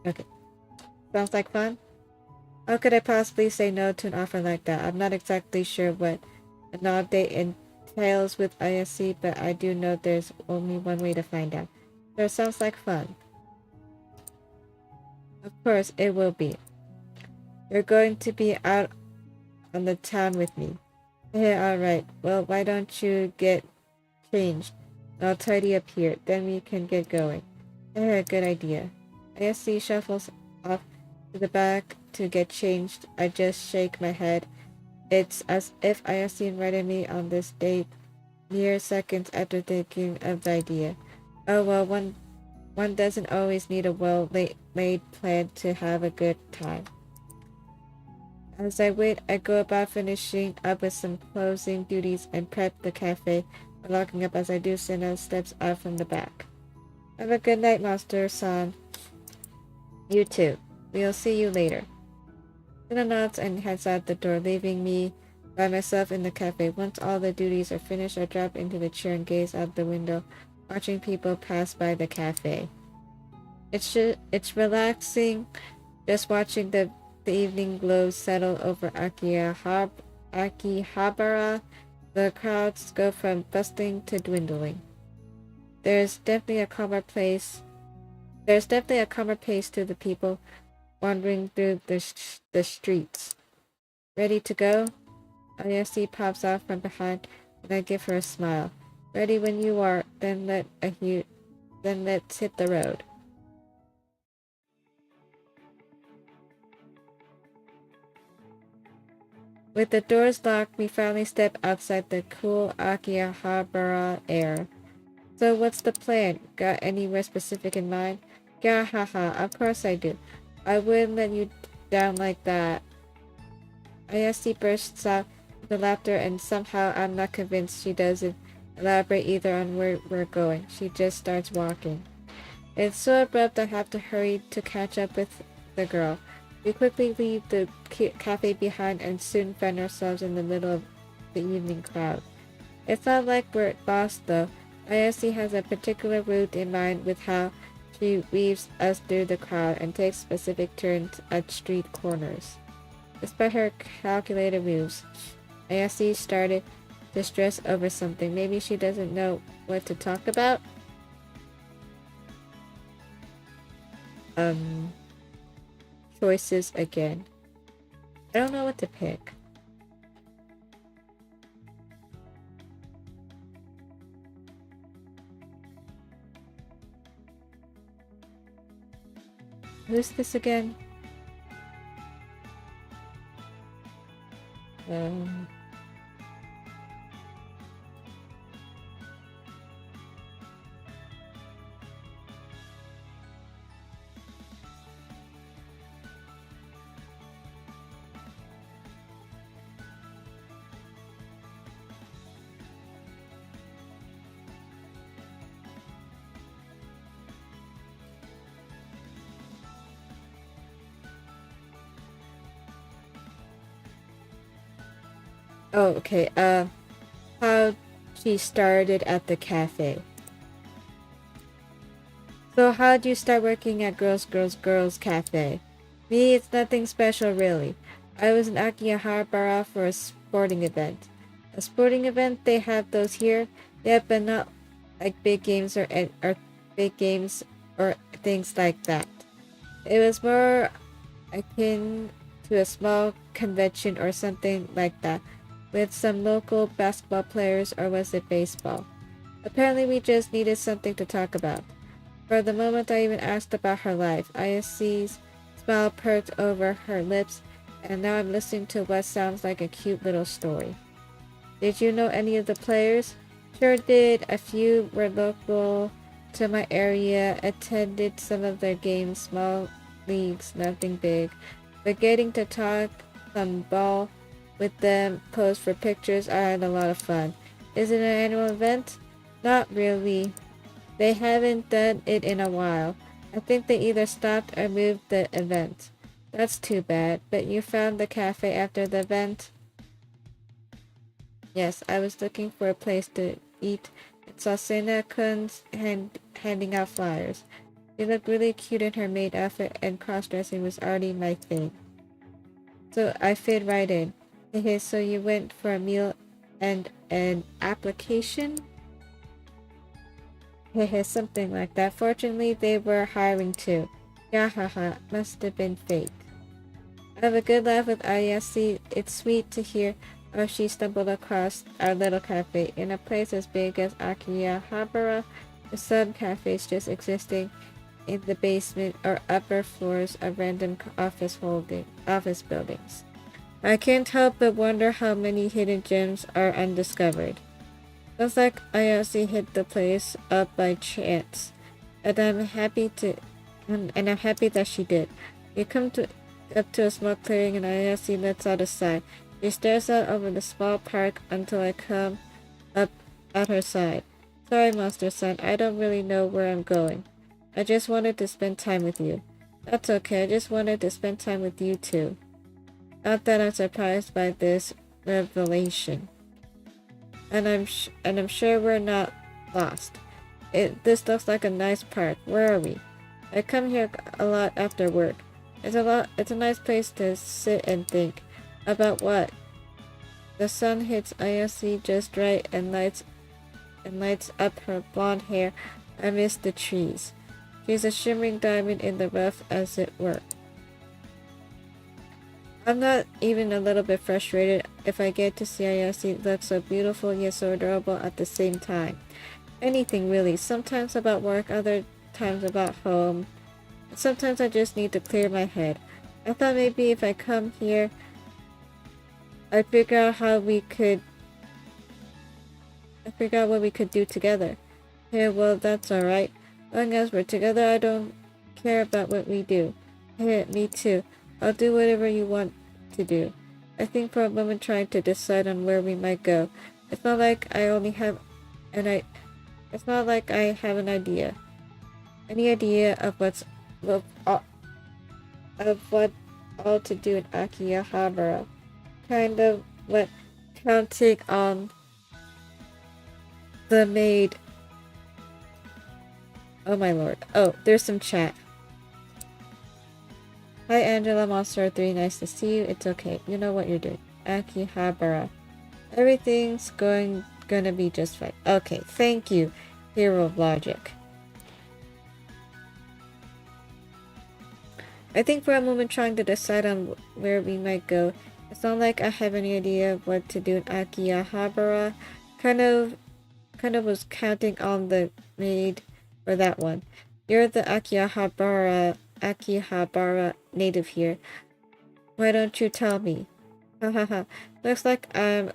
Okay. Sounds like fun? How could I possibly say no to an offer like that? I'm not exactly sure what an odd date entails with ISC, but I do know there's only one way to find out. So it sounds like fun. Of course, it will be. You're going to be out on the town with me. Yeah, alright. Well, why don't you get changed? I'll tidy up here, then we can get going. Yeah, good idea. ISC shuffles off to the back to get changed. I just shake my head. It's as if ISC invited me on this date mere seconds after thinking of the idea. Oh well, one doesn't always need a well-laid plan to have a good time. As I wait, I go about finishing up with some closing duties and prep the cafe, locking up as I do. Senna steps out from the back. Have a good night, Master-san. You too. We'll see you later. Senna nods and heads out the door, leaving me by myself in the cafe. Once all the duties are finished, I drop into the chair and gaze out the window, watching people pass by the cafe. It's relaxing, just watching the evening glow settle over Akihabara. The crowds go from bustling to dwindling. There's definitely a calmer pace to the people wandering through the streets. Ready to go? ISC pops out from behind, and I give her a smile. Ready when you are, then let's hit the road. With the doors locked, we finally step outside the cool Akihabara air. So what's the plan? Got anywhere specific in mind? Gah haha, of course I do. I wouldn't let you down like that. Ayase bursts out with laughter, and somehow I'm not convinced she doesn't elaborate either on where we're going. She just starts walking. It's so abrupt I have to hurry to catch up with the girl. We quickly leave the cafe behind and soon find ourselves in the middle of the evening crowd. It's not like we're lost though. Ayase has a particular route in mind with how she weaves us through the crowd and takes specific turns at street corners. Despite her calculated moves, Ayase started to stress over something. Maybe she doesn't know what to talk about? Choices again. I don't know what to pick. Who's this again? Um... Oh, okay. How she started at the cafe. So how'd you start working at Girls Cafe? Me, it's nothing special really. I was in Akihabara for a sporting event. A sporting event? They have those here? Yeah, but not like big games or big games or things like that. It was more akin to a small convention or something like that, with some local basketball players, or was it baseball? Apparently we just needed something to talk about. For the moment I even asked about her life. Ayase's smile perked over her lips, and now I'm listening to what sounds like a cute little story. Did you know any of the players? Sure did. A few were local to my area, attended some of their games, small leagues, nothing big. But getting to talk some ball with them, pose for pictures, I had a lot of fun. Is it an annual event? Not really. They haven't done it in a while. I think they either stopped or moved the event. That's too bad. But you found the cafe after the event? Yes, I was looking for a place to eat and saw Sena-kun's handing out flyers. She looked really cute in her maid outfit, and cross-dressing was already my thing. So I fit right in. Hehe, so you went for a meal and an application? Hehe, something like that. Fortunately, they were hiring too. Yahaha, must have been fate. I have a good laugh with Ayase. It's sweet to hear how she stumbled across our little cafe in a place as big as Akihabara, with some cafes just existing in the basement or upper floors of random office buildings. I can't help but wonder how many hidden gems are undiscovered. Looks like Ayase hit the place up by chance, and I'm happy that she did. We come up to a small clearing, and Ayase lets out a sigh. She stares out over the small park until I come up at her side. Sorry, Monster-san, I don't really know where I'm going. I just wanted to spend time with you. That's okay, I just wanted to spend time with you too. Not that I'm surprised by this revelation. And I'm sure we're not lost. This looks like a nice park. Where are we? I come here a lot after work. It's a nice place to sit and think. About what? The sun hits Ayase just right and lights up her blonde hair amidst the trees. She's a shimmering diamond in the rough, as it were. I'm not even a little bit frustrated if I get to see Ayase look so beautiful yet so adorable at the same time. Anything really. Sometimes about work, other times about home. Sometimes I just need to clear my head. I thought maybe if I come here, I'd figure out what we could do together. Yeah, well, that's alright. Long as we're together, I don't care about what we do. Hey, me too. I'll do whatever you want to do. I think for a moment trying to decide on where we might go. It's not like I only have an I. It's not like I have an idea. Any idea of what all to do in Akihabara. Kind of what counting on the maid. Oh my lord. Oh, there's some chat. Hi Angela, Monster 3, nice to see you. It's okay. You know what you're doing. Akihabara. Everything's gonna be just fine. Okay, thank you, Hero of Logic. I think for a moment trying to decide on where we might go. It's not like I have any idea of what to do in Akihabara. Kind of was counting on the maid for that one. You're the Akihabara native here. Why don't you tell me? Hahaha. Looks like I'm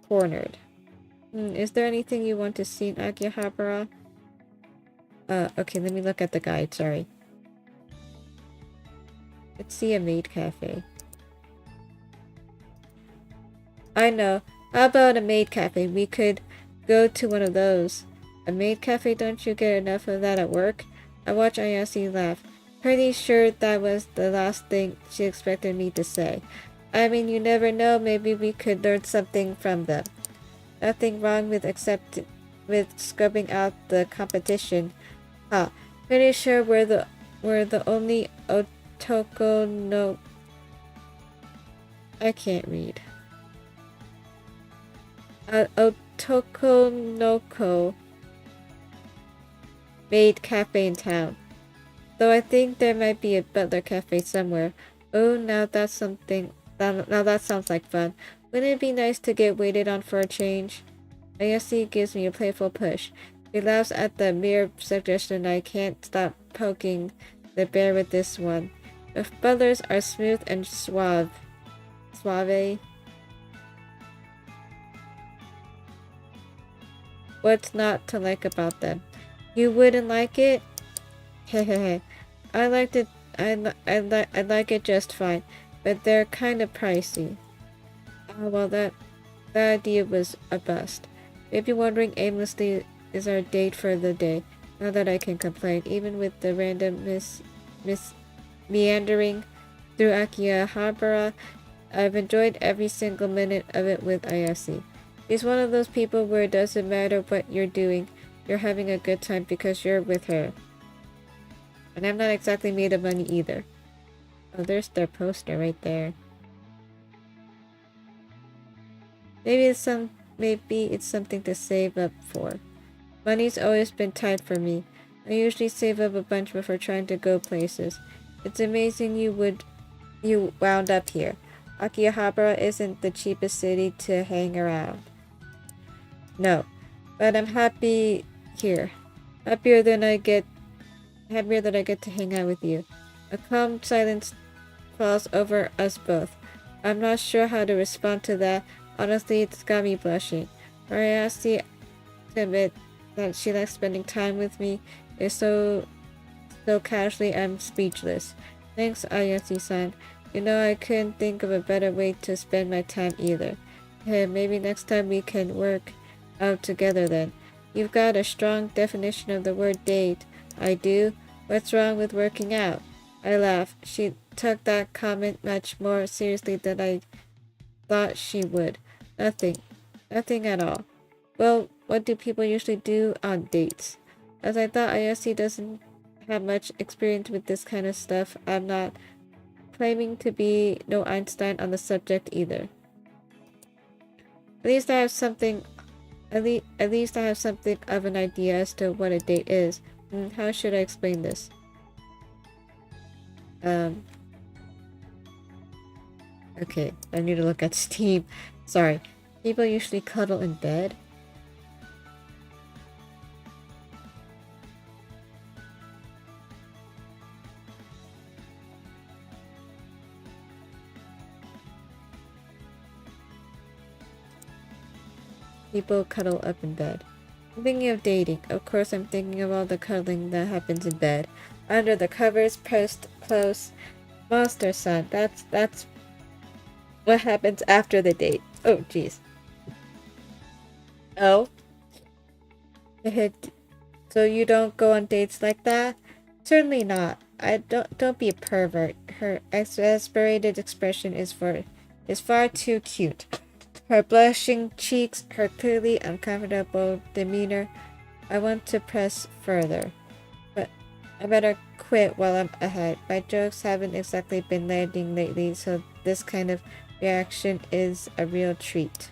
cornered. Is there anything you want to see in Akihabara? Okay, let me look at the guide, sorry. Let's see a maid cafe. I know. How about a maid cafe? We could go to one of those. A maid cafe? Don't you get enough of that at work? I watched Ayase laugh. Pretty sure that was the last thing she expected me to say. I mean, you never know. Maybe we could learn something from them. Nothing wrong with scrubbing out the competition. Huh. Pretty sure we're the only Otoko no. I can't read. Otokonoko maid cafe in town. Though I think there might be a butler cafe somewhere. Oh, now that sounds like fun. Wouldn't it be nice to get waited on for a change? Ayase gives me a playful push. He laughs at the mere suggestion. I can't stop poking the bear with this one. If butlers are smooth and suave. What's not to like about them? You wouldn't like it? Hehehe. I liked it. I like it just fine, but they're kind of pricey. Oh well, that idea was a bust. Maybe wandering aimlessly is our date for the day. Not that I can complain, even with the random meandering through Akihabara. I've enjoyed every single minute of it with Ayase. She's one of those people where it doesn't matter what you're doing, you're having a good time because you're with her. And I'm not exactly made of money either. Oh, there's their poster right there. Maybe it's something to save up for. Money's always been tight for me. I usually save up a bunch before trying to go places. It's amazing you wound up here. Akihabara isn't the cheapest city to hang around. No, but I'm happy here. Happier that I get to hang out with you. A calm silence falls over us both. I'm not sure how to respond to that. Honestly, it's got me blushing. Ayase to admit that she likes spending time with me is so casually I'm speechless. Thanks, Ayase-san. You know, I couldn't think of a better way to spend my time either. Hey, maybe next time we can work out together then. You've got a strong definition of the word date. I do. What's wrong with working out? I laughed. She took that comment much more seriously than I thought she would. Nothing at all. Well, what do people usually do on dates? As I thought Ayase doesn't have much experience with this kind of stuff, I'm not claiming to be no Einstein on the subject either. At least I have something of an idea as to what a date is. How should I explain this? Okay, I need to look at Steam. Sorry. People usually cuddle in bed? People cuddle up in bed. I'm thinking of dating. Of course, I'm thinking of all the cuddling that happens in bed. Under the covers, pressed close. Monster son. That's what happens after the date. Oh, jeez. Oh? So you don't go on dates like that? Certainly not. I don't be a pervert. Her exasperated expression is far too cute. Her blushing cheeks, her clearly uncomfortable demeanor. I want to press further, but I better quit while I'm ahead. My jokes haven't exactly been landing lately, so this kind of reaction is a real treat.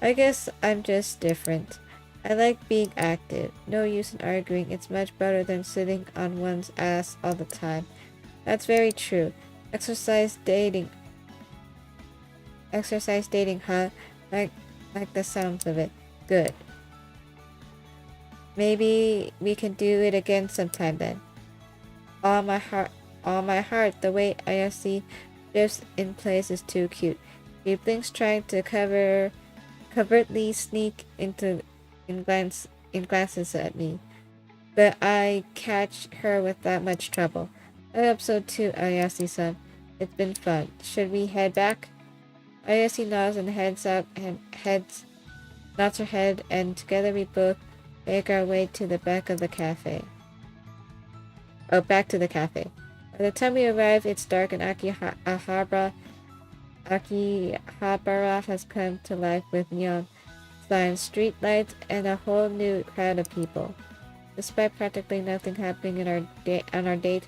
I guess I'm just different. I like being active. No use in arguing. It's much better than sitting on one's ass all the time. That's very true. Exercise dating. Exercise dating, huh? Like, like the sounds of it. Good. Maybe we can do it again sometime then. All my heart, all my heart. The way ISC drifts in place is too cute. He blinks, trying to covertly sneak in glances at me, but I catch her without much trouble. I hope so too, Ayase-san. It's been fun. Should we head back? Ayase nods and nods her head, and together we both make our way to the back of the cafe. Oh, back to the cafe. By the time we arrive, it's dark and Akihabara has come to life with neon signs, street lights, and a whole new crowd of people. Despite practically nothing happening on our date,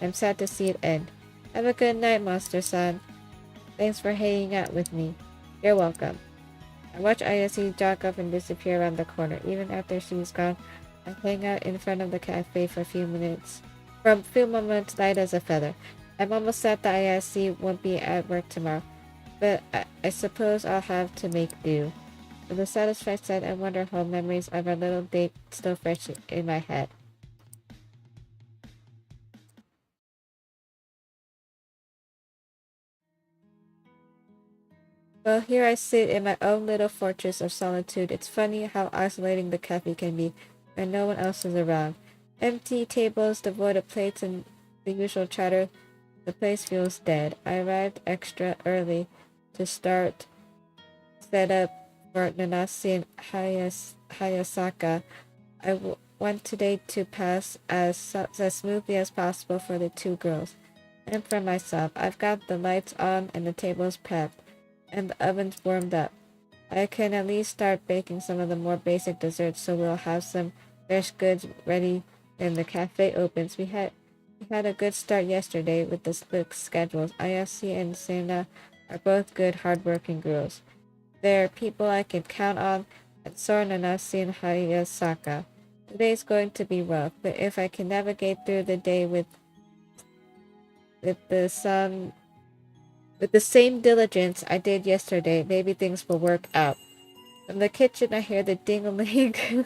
I'm sad to see it end. Have a good night, Monster-san. Thanks for hanging out with me. You're welcome. I watch Ayase jog off and disappear around the corner. Even after she's gone, I hang out in front of the cafe for a few minutes. Light as a feather. I'm almost sad that Ayase won't be at work tomorrow, but I suppose I'll have to make do. With a satisfied sight, I wonder how memories of our little date still fresh in my head. Well, here I sit in my own little fortress of solitude. It's funny how isolating the cafe can be when no one else is around. Empty tables devoid of plates and the usual chatter. The place feels dead. I arrived extra early to start set up for Nanase and Hayasaka. Want today to pass as smoothly as possible for the two girls. And for myself, I've got the lights on and the tables prepped, and the oven's warmed up. I can at least start baking some of the more basic desserts so we'll have some fresh goods ready when the cafe opens. We had a good start yesterday with the split schedules. Ayase and Sena are both good, hardworking girls. They're people I can count on, and so are Nanase and Hayasaka. Today's going to be rough, but if I can navigate through the day with the sun with the same diligence I did yesterday, maybe things will work out. From the kitchen, I hear the ding-a-ling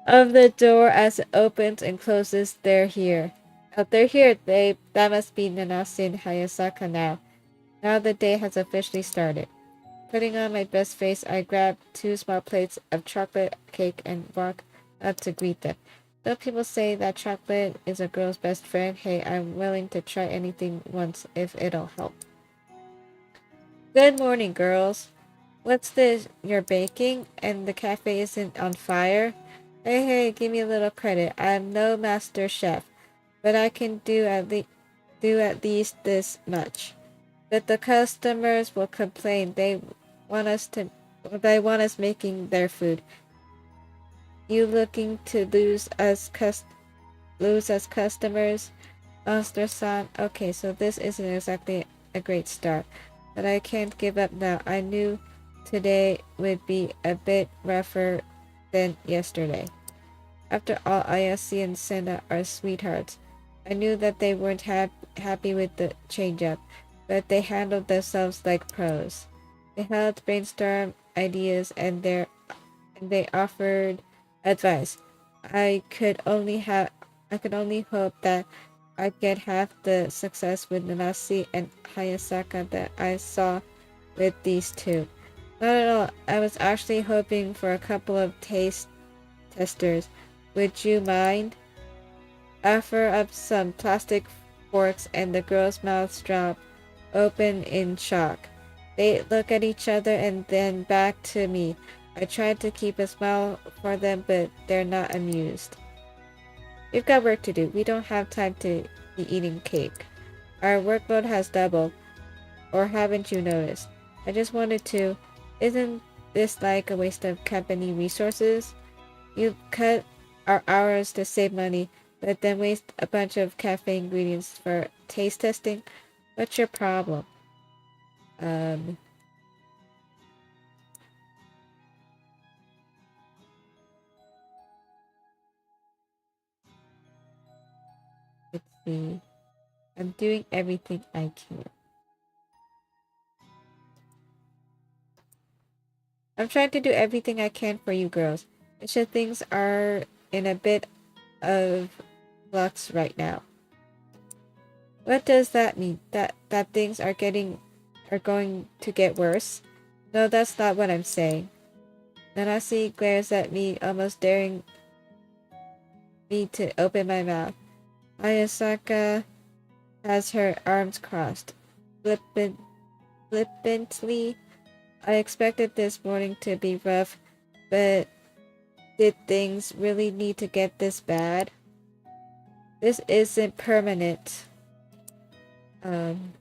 of the door as it opens and closes. They're here. Oh, they're here. That must be Nanase and Hayasaka now. Now the day has officially started. Putting on my best face, I grab 2 small plates of chocolate cake and walk up to greet them. Don't people say that chocolate is a girl's best friend? Hey, I'm willing to try anything once if it'll help. Good morning, girls. What's this? You're baking and the cafe isn't on fire? Hey, give me a little credit. I'm no master chef, but I can do at least this much. But the customers will complain. Want us to they want us making their food. You looking to lose as customers? Monster-san. Okay, so this isn't exactly a great start, but I can't give up now. I knew today would be a bit rougher than yesterday. After all, Ayase and Sena are sweethearts. I knew that they weren't happy with the change-up, but they handled themselves like pros. They helped brainstorm ideas and they offered advice. I could only have I could only hope that I'd get half the success with Nanasi and Hayasaka that I saw with these two. Not at all. I was actually hoping for a couple of taste testers. Would you mind? I offer up some plastic forks and the girls' mouths drop open in shock. They look at each other and then back to me. I try to keep a smile for them, but they're not amused. We've got work to do. We don't have time to be eating cake. Our workload has doubled, or haven't you noticed? I just wanted to. Isn't this like a waste of company resources? You cut our hours to save money, but then waste a bunch of cafe ingredients for taste testing? What's your problem? Um, let's see. I'm doing everything I can. I'm trying to do everything I can for you girls. It's just things are in a bit of flux right now. What does that mean? That things are going to get worse? No, that's not what I'm saying. Nanasi glares at me, almost daring me to open my mouth. Ayasaka has her arms crossed. Flippantly, I expected this morning to be rough, but did things really need to get this bad? This isn't permanent. Um,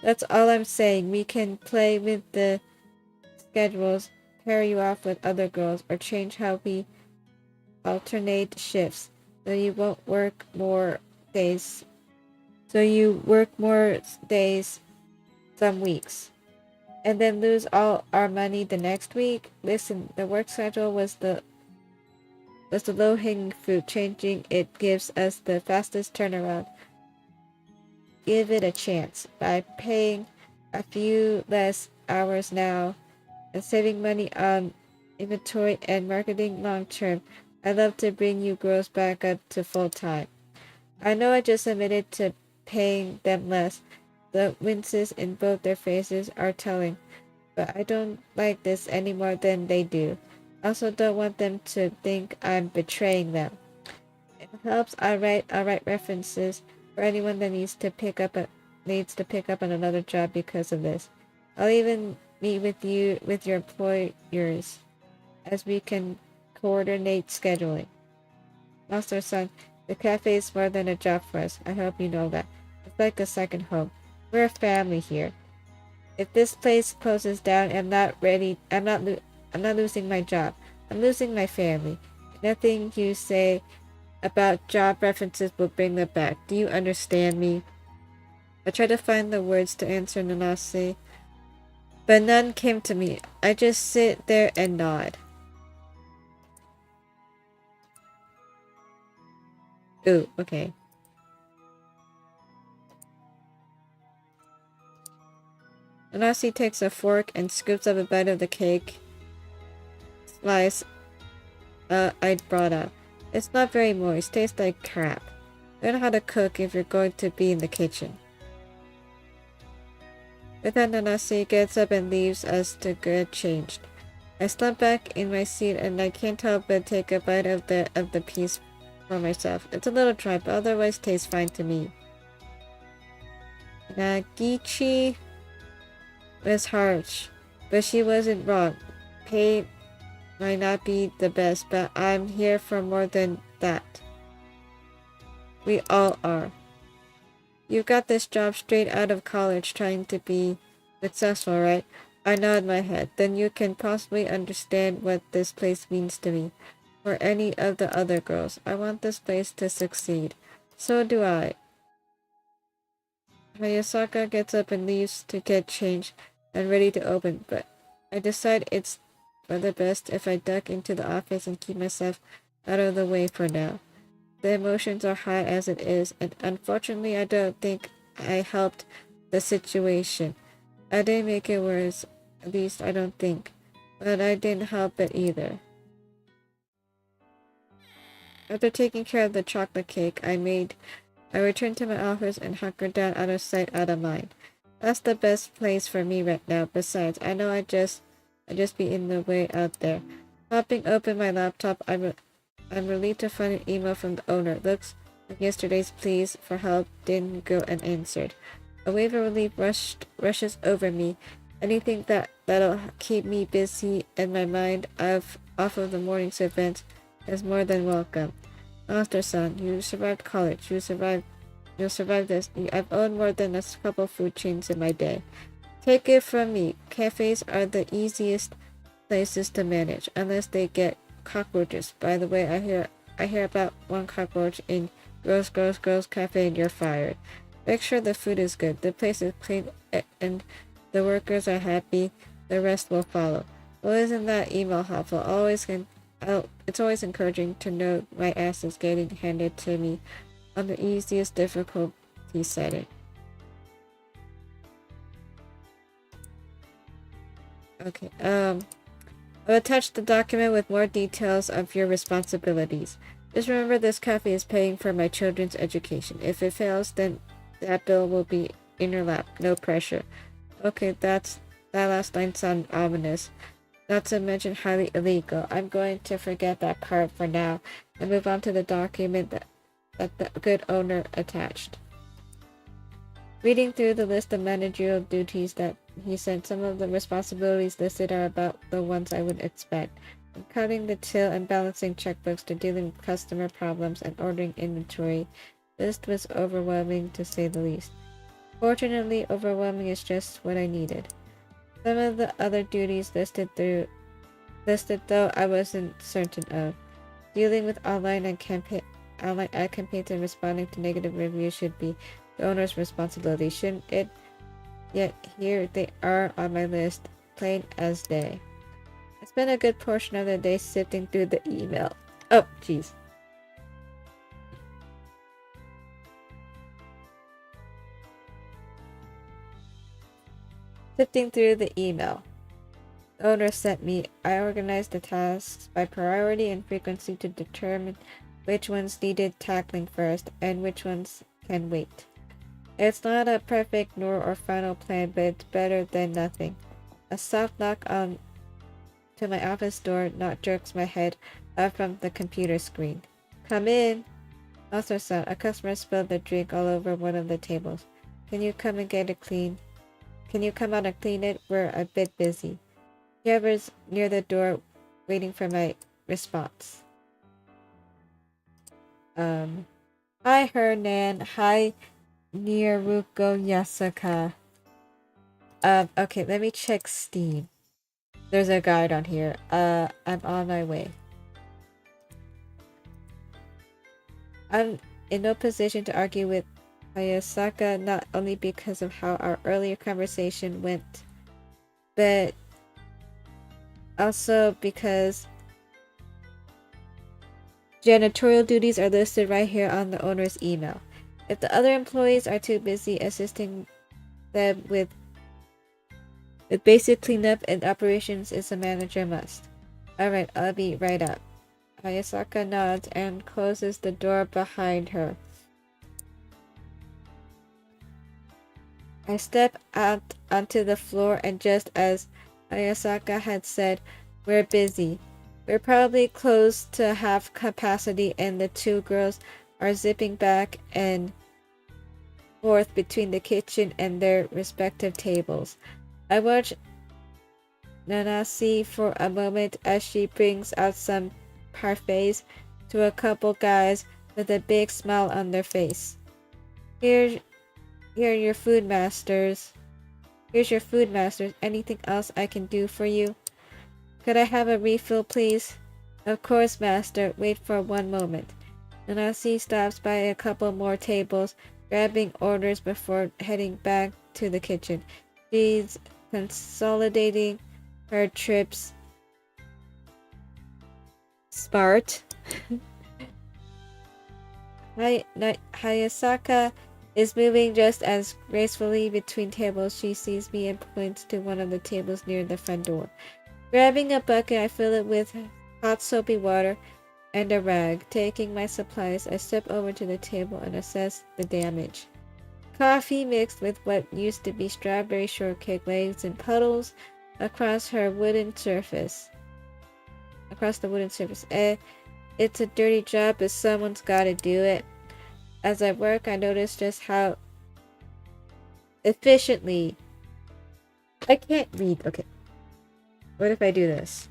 that's all I'm saying. We can play with the schedules, pair you off with other girls, or change how we alternate shifts. So you won't work more days. So you work more days some weeks. And then lose all our money the next week. Listen, the work schedule was the low-hanging fruit. Changing it gives us the fastest turnaround. Give it a chance. By paying a few less hours now and saving money on inventory and marketing long term, I'd love to bring you girls back up to full time. I know I just admitted to paying them less. The winces in both their faces are telling, but I don't like this any more than they do. I also don't want them to think I'm betraying them. It helps I write references for anyone that needs to pick up on another job because of this. I'll even meet with your employers as we can coordinate scheduling. Master-san, the cafe is more than a job for us. I hope you know that. It's like a second home. We're a family here. If this place closes down, I'm not losing my job. I'm losing my family. Nothing you say about job references will bring them back. Do you understand me? I tried to find the words to answer Nanase, but none came to me. I just sit there and nod. Ooh, okay. Nanase takes a fork and scoops up a bite of the cake slice I'd brought up. It's not very moist. Tastes like crap. Learn how to cook if you're going to be in the kitchen. With that, Nanase gets up and leaves us to get changed. I slump back in my seat and I can't help but take a bite of the piece for myself. It's a little dry, but otherwise tastes fine to me. Nagichi was harsh, but she wasn't wrong. Pay might not be the best, but I'm here for more than that. We all are. You got this job straight out of college trying to be successful, right? I nod my head. Then you can possibly understand what this place means to me. Or any of the other girls. I want this place to succeed. So do I. Hayasaka gets up and leaves to get changed and ready to open, but I decide it's for the best if I duck into the office and keep myself out of the way for now. The emotions are high as it is, and unfortunately I don't think I helped the situation. I didn't make it worse, at least I don't think. But I didn't help it either. After taking care of the chocolate cake I made, I returned to my office and hunkered down out of sight, out of mind. That's the best place for me right now. Besides, I know I just be in the way out there. Popping open my laptop, I'm relieved to find an email from the owner. Looks like yesterday's pleas for help didn't go unanswered. A wave of relief rushes over me. Anything that'll keep me busy and my mind off of the morning's events is more than welcome. Monster-san, you survived college. You'll survive this. I've owned more than a couple food chains in my day. Take it from me, cafes are the easiest places to manage, unless they get cockroaches. By the way, I hear about one cockroach in Girls Cafe and you're fired. Make sure the food is good, the place is clean, and the workers are happy. The rest will follow. Well, isn't that email helpful? It's always encouraging to know my ass is getting handed to me on the easiest difficulty setting. Okay, I'll attach the document with more details of your responsibilities. Just remember this cafe is paying for my children's education. If it fails, then that bill will be in your lap. No pressure. Okay, that last line sounds ominous. Not to mention highly illegal. I'm going to forget that part for now and move on to the document that the good owner attached. Reading through the list of managerial duties that he sent, some of the responsibilities listed are about the ones I would expect. From counting the till and balancing checkbooks to dealing with customer problems and ordering inventory, the list was overwhelming to say the least. Fortunately, overwhelming is just what I needed. Some of the other duties listed though I wasn't certain of. Dealing with online ad campaigns and responding to negative reviews should be the owner's responsibility, shouldn't it? Yet here they are on my list, plain as day. I spent a good portion of the day sifting through the email. Oh, jeez. Sifting through the email the owner sent me, I organized the tasks by priority and frequency to determine which ones needed tackling first and which ones can wait. It's not a perfect nor or final plan, but it's better than nothing. A soft knock on to my office door jerks my head up from the computer screen. Come in! Also, son, a customer spilled the drink all over one of the tables. Can you come and get it clean? Can you come out and clean it? We're a bit busy. Whoever's near the door waiting for my response. Hi Hernan. Hi Niruko Yasuka. Okay, let me check Steam. There's a guide on here. I'm on my way. I'm in no position to argue with Hayasaka, not only because of how our earlier conversation went, but also because janitorial duties are listed right here on the owner's email. If the other employees are too busy assisting them with basic cleanup and operations, is a manager must. Alright, I'll be right up. Hayasaka nods and closes the door behind her. I step out onto the floor, and just as Hayasaka had said, we're busy. We're probably close to half capacity, and the two girls are zipping back and forth between the kitchen and their respective tables. I watch Nanasi for a moment as she brings out some parfaits to a couple guys with a big smile on their face. Here are your food, masters. Here's your food, masters. Anything else I can do for you? Could I have a refill, please? Of course, master. Wait for one moment. Nanasi stops by a couple more tables, grabbing orders before heading back to the kitchen. She's consolidating her trips. Smart. Hayasaka is moving just as gracefully between tables. She sees me and points to one of the tables near the front door. Grabbing a bucket, I fill it with hot soapy water and a rag. Taking my supplies, I step over to the table and assess the damage. Coffee mixed with what used to be strawberry shortcake lays in puddles across her wooden surface. Across the wooden surface. It's a dirty job, but someone's gotta do it. As I work, I notice just how efficiently... I can't read. Okay. What if I do this?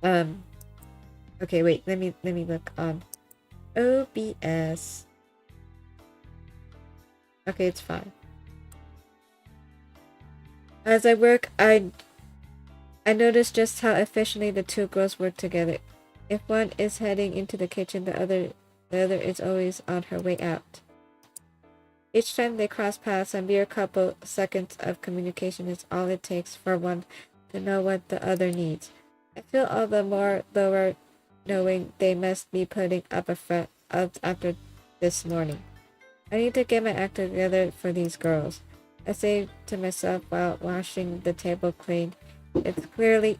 Okay, wait. Let me look on OBS. Okay, it's fine. As I work, I notice just how efficiently the two girls work together. If one is heading into the kitchen, the other is always on her way out. Each time they cross paths, a mere couple seconds of communication is all it takes for one to know what the other needs. I feel all the more lower knowing they must be putting up a front after this morning. I need to get my act together for these girls. I say to myself while washing the table clean. It's clearly...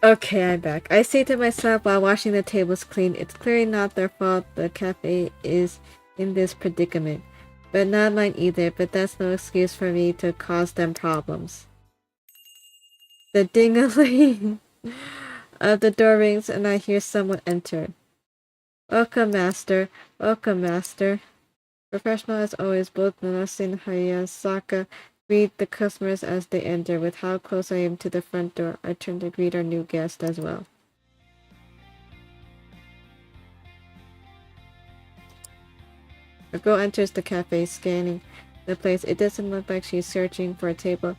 Okay, I'm back. I say to myself while washing the tables clean, it's clearly not their fault the cafe is in this predicament. But not mine either, but that's no excuse for me to cause them problems. The ding-a-ling of the door rings and I hear someone enter. Welcome, master. Welcome, master. Professional as always, both Nanase and Hayasaka greet the customers as they enter. With how close I am to the front door, I turn to greet our new guest as well. A girl enters the cafe, scanning the place. It doesn't look like she's searching for a table.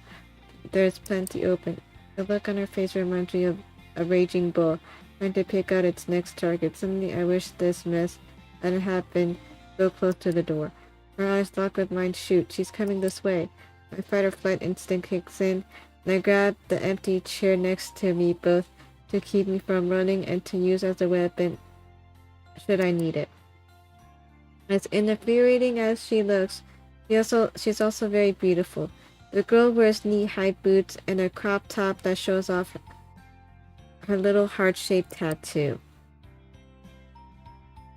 There's plenty open. The look on her face reminds me of a raging bull, trying to pick out its next target. Suddenly, I wish this mess hadn't happened so close to the door. Her eyes lock with mine. Shoot, she's coming this way. My fight or flight instinct kicks in, and I grab the empty chair next to me, both to keep me from running and to use as a weapon should I need it. As infuriating as she looks, she's also very beautiful. The girl wears knee-high boots and a crop top that shows off her little heart-shaped tattoo.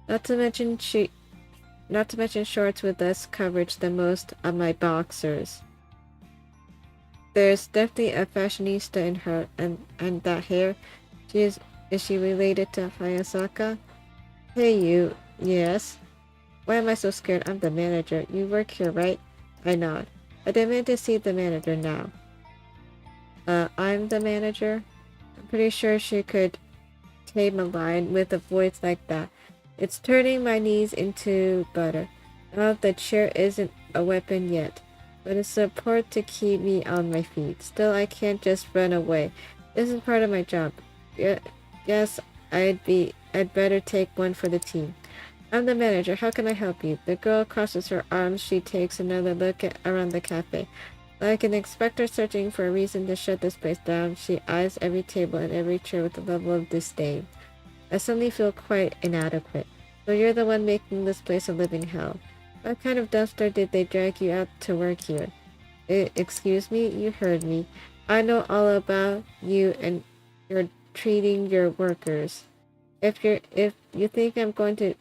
Not to mention shorts with less coverage than most of my boxers. There's definitely a fashionista in her, and that hair. Is she related to Hayasaka? Hey you, yes? Why am I so scared? I'm the manager. You work here, right? I nod. I demand to see the manager now. I'm the manager? I'm pretty sure she could came a line with a voice like that. It's turning my knees into butter. Now the chair isn't a weapon yet, but it's support to keep me on my feet. Still, I can't just run away. This is part of my job. Yes, I'd better take one for the team. I'm the manager. How can I help you? The girl crosses her arms. She takes another look around the cafe. Like an inspector searching for a reason to shut this place down, she eyes every table and every chair with a level of disdain. I suddenly feel quite inadequate. So you're the one making this place a living hell. What kind of dumpster did they drag you out to work here? Excuse me? You heard me. I know all about you and you're treating your workers. If you think I'm going to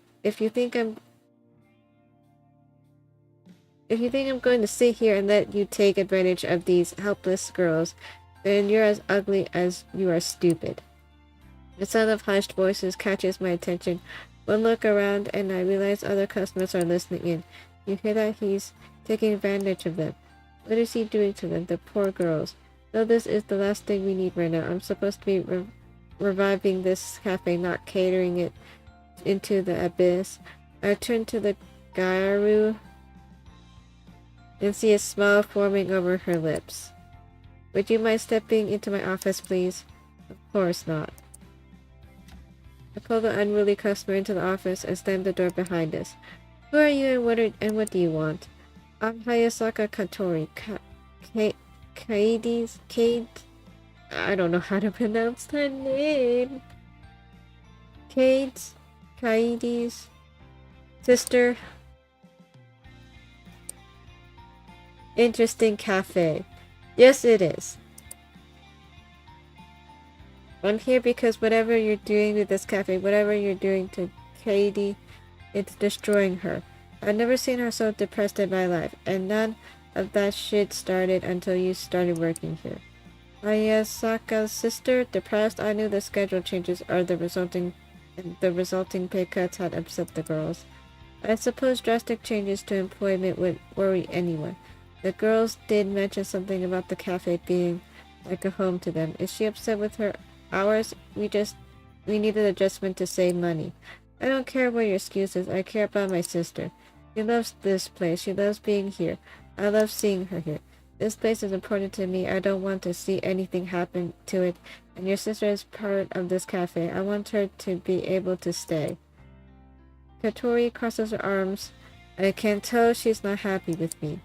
sit here and let you take advantage of these helpless girls, then you're as ugly as you are stupid. The sound of hushed voices catches my attention. One look around and I realize other customers are listening in. You hear that? He's taking advantage of them. What is he doing to them, the poor girls? No, this is the last thing we need right now. I'm supposed to be reviving this cafe, not catering it into the abyss. I turn to the Gyaru and see a smile forming over her lips. Would you mind stepping into my office, please? Of course not. I pull the unruly customer into the office and slam the door behind us. Who are you and what do you want? I'm Hayasaka Katori. Kate. I don't know how to pronounce her name. Kaidi's sister. Interesting cafe. Yes, it is. I'm here because whatever you're doing with this cafe, whatever you're doing to Katie, it's destroying her. I've never seen her so depressed in my life, and none of that shit started until you started working here. Ayasaka's sister, depressed. I knew the schedule changes or the resulting pay cuts had upset the girls. I suppose drastic changes to employment would worry anyone. The girls did mention something about the cafe being like a home to them. Is she upset with her hours? We needed adjustment to save money. I don't care what your excuse is. I care about my sister. She loves this place. She loves being here. I love seeing her here. This place is important to me. I don't want to see anything happen to it. And your sister is part of this cafe. I want her to be able to stay. Katori crosses her arms. I can tell she's not happy with me.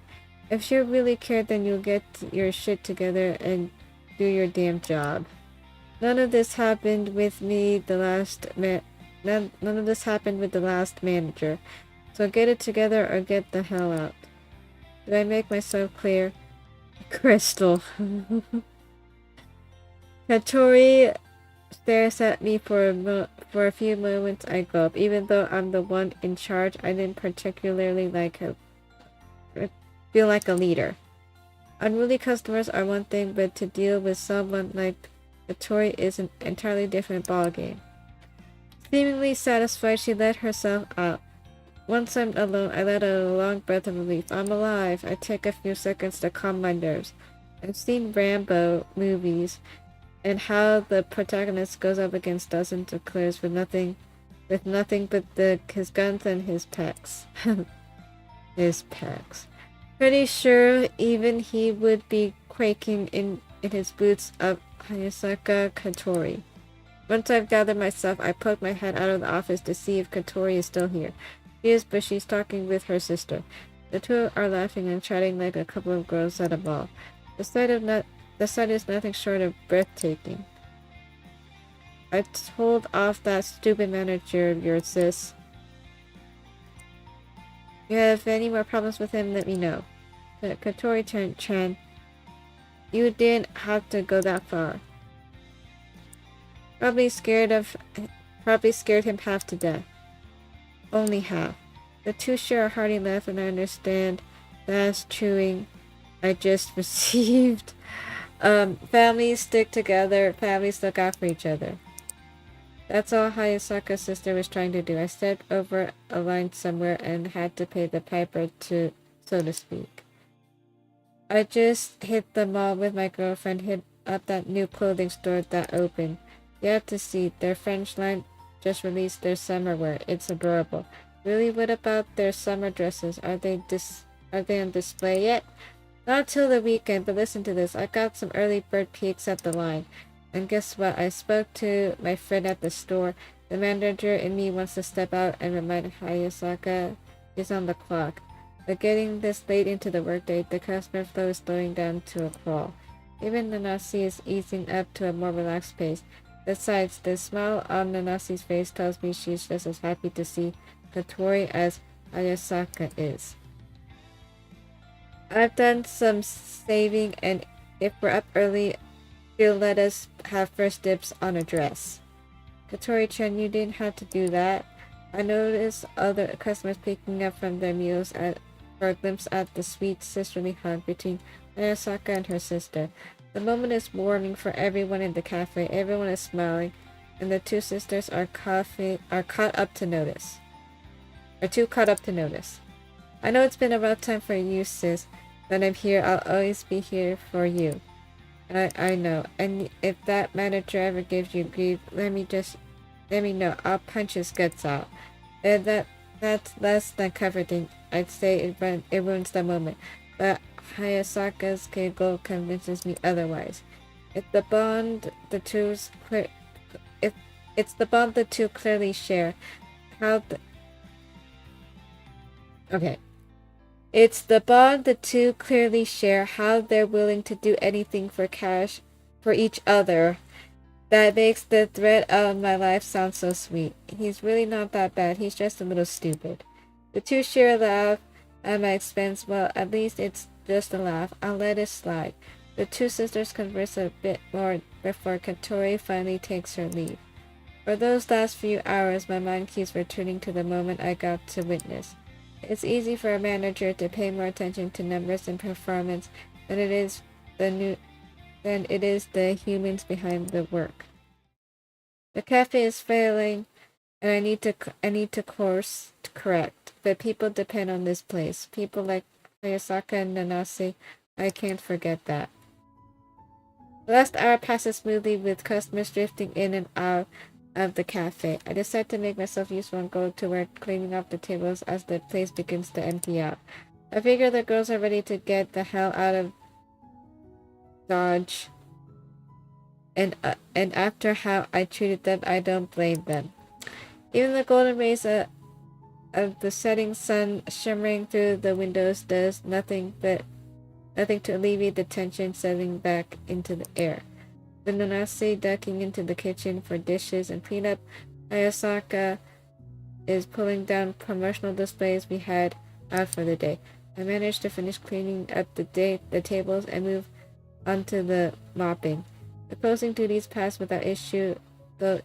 If she really cared, then you'll get your shit together and do your damn job. None of this happened with me none of this happened with the last manager. So get it together or get the hell out. Did I make myself clear? Crystal. Katori stares at me for a few moments. I go up. Even though I'm the one in charge, I didn't particularly feel like a leader. Unruly customers are one thing, but to deal with someone like Katori is an entirely different ballgame. Seemingly satisfied, she let herself out. Once I'm alone, I let out a long breath of relief. I'm alive. I take a few seconds to calm my nerves. I've seen Rambo movies and how the protagonist goes up against dozens of killers with nothing but his guns and his pecs. His pecs. Pretty sure even he would be quaking in his boots of Hayasaka Katori. Once I've gathered myself, I poke my head out of the office to see if Katori is still here. She is, but she's talking with her sister. The two are laughing and chatting like a couple of girls at a ball. The sight is nothing short of breathtaking. I told off that stupid manager of yours, sis. If you have any more problems with him, let me know. But Katori-chan, you didn't have to go that far. Probably scared him half to death. Only half. The two share a hearty laugh, and I understand that's chewing I just received. Families stick together. Families look out for each other. That's all Hayasaka's sister was trying to do. I stepped over a line somewhere and had to pay the piper, so to speak. I just hit the mall with my girlfriend, hit up that new clothing store that opened. You have to see, their French line just released their summer wear. It's adorable. Really, what about their summer dresses? Are they on display yet? Not till the weekend, but listen to this. I got some early bird peeks at the line. And guess what? I spoke to my friend at the store. The manager in me wants to step out and remind Hayasaka is on the clock. But getting this late into the workday, the customer flow is slowing down to a crawl. Even Nanasi is easing up to a more relaxed pace. Besides, the smile on Nanasi's face tells me she's just as happy to see Katori as Hayasaka is. I've done some saving, and if we're up early, she'll let us have first dibs on a dress. Katori-chan, you didn't have to do that. I noticed other customers picking up from their meals for a glimpse at the sweet sisterly hug between Hayasaka and her sister. The moment is warming for everyone in the cafe. Everyone is smiling, and the two sisters are caught up to notice. I know it's been a rough time for you, sis, but I'm here. I'll always be here for you. I know. And if that manager ever gives you grief, let me know. I'll punch his guts out. And that's less than comforting. I'd say it ruins the moment. But Hayasaka's giggle convinces me otherwise. It's the bond the two clearly share. It's the bond the two clearly share, how they're willing to do anything for cash for each other. That makes the thread of my life sound so sweet. He's really not that bad, he's just a little stupid. The two share a laugh at my expense. Well, at least it's just a laugh. I'll let it slide. The two sisters converse a bit more before Katori finally takes her leave. For those last few hours, my mind keeps returning to the moment I got to witness. It's easy for a manager to pay more attention to numbers and performance than it is the humans behind the work. The cafe is failing, and I need to course correct. But people depend on this place. People like Hayasaka and Nanase. I can't forget that. The last hour passes smoothly with customers drifting in and out of the cafe. I decide to make myself useful and go to work cleaning up the tables as the place begins to empty out. I figure the girls are ready to get the hell out of Dodge, and after how I treated them, I don't blame them. Even the golden rays of the setting sun shimmering through the windows does nothing to alleviate the tension settling back into the air. With Nanase ducking into the kitchen for dishes and cleanup, Hayasaka is pulling down promotional displays we had out for the day. I managed to finish cleaning up the tables and move onto the mopping. The closing duties passed without issue, though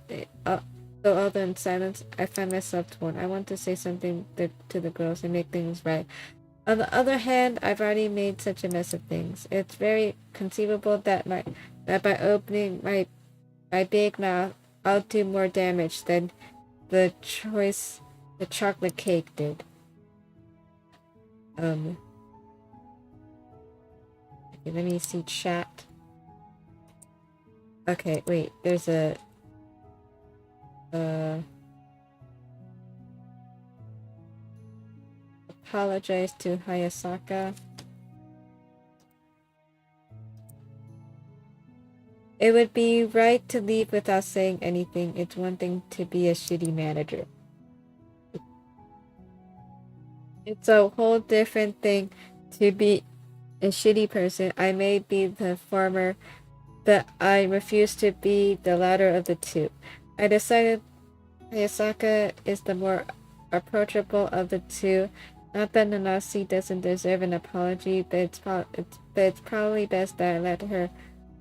although in silence, I find myself torn. I want to say something to the girls and make things right. On the other hand, I've already made such a mess of things. It's very conceivable that by opening my big mouth, I'll do more damage than the chocolate cake did. Okay, let me see chat. Okay, wait, there's a apologize to Hayasaka. It would be right to leave without saying anything. It's one thing to be a shitty manager. It's a whole different thing to be a shitty person. I may be the former, but I refuse to be the latter of the two. I decided Hayasaka is the more approachable of the two. Not that Nanase doesn't deserve an apology, but it's probably best that I let her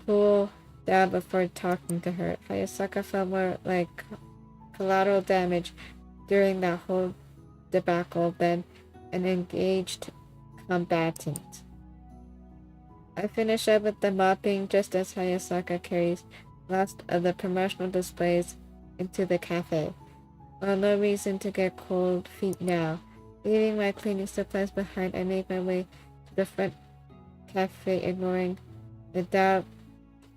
cool down before talking to her. Hayasaka felt more like collateral damage during that whole debacle than an engaged combatant. I finish up with the mopping just as Hayasaka carries last of the promotional displays into the cafe. Well, no reason to get cold feet now. Leaving my cleaning supplies behind, I make my way to the front cafe, ignoring the doubt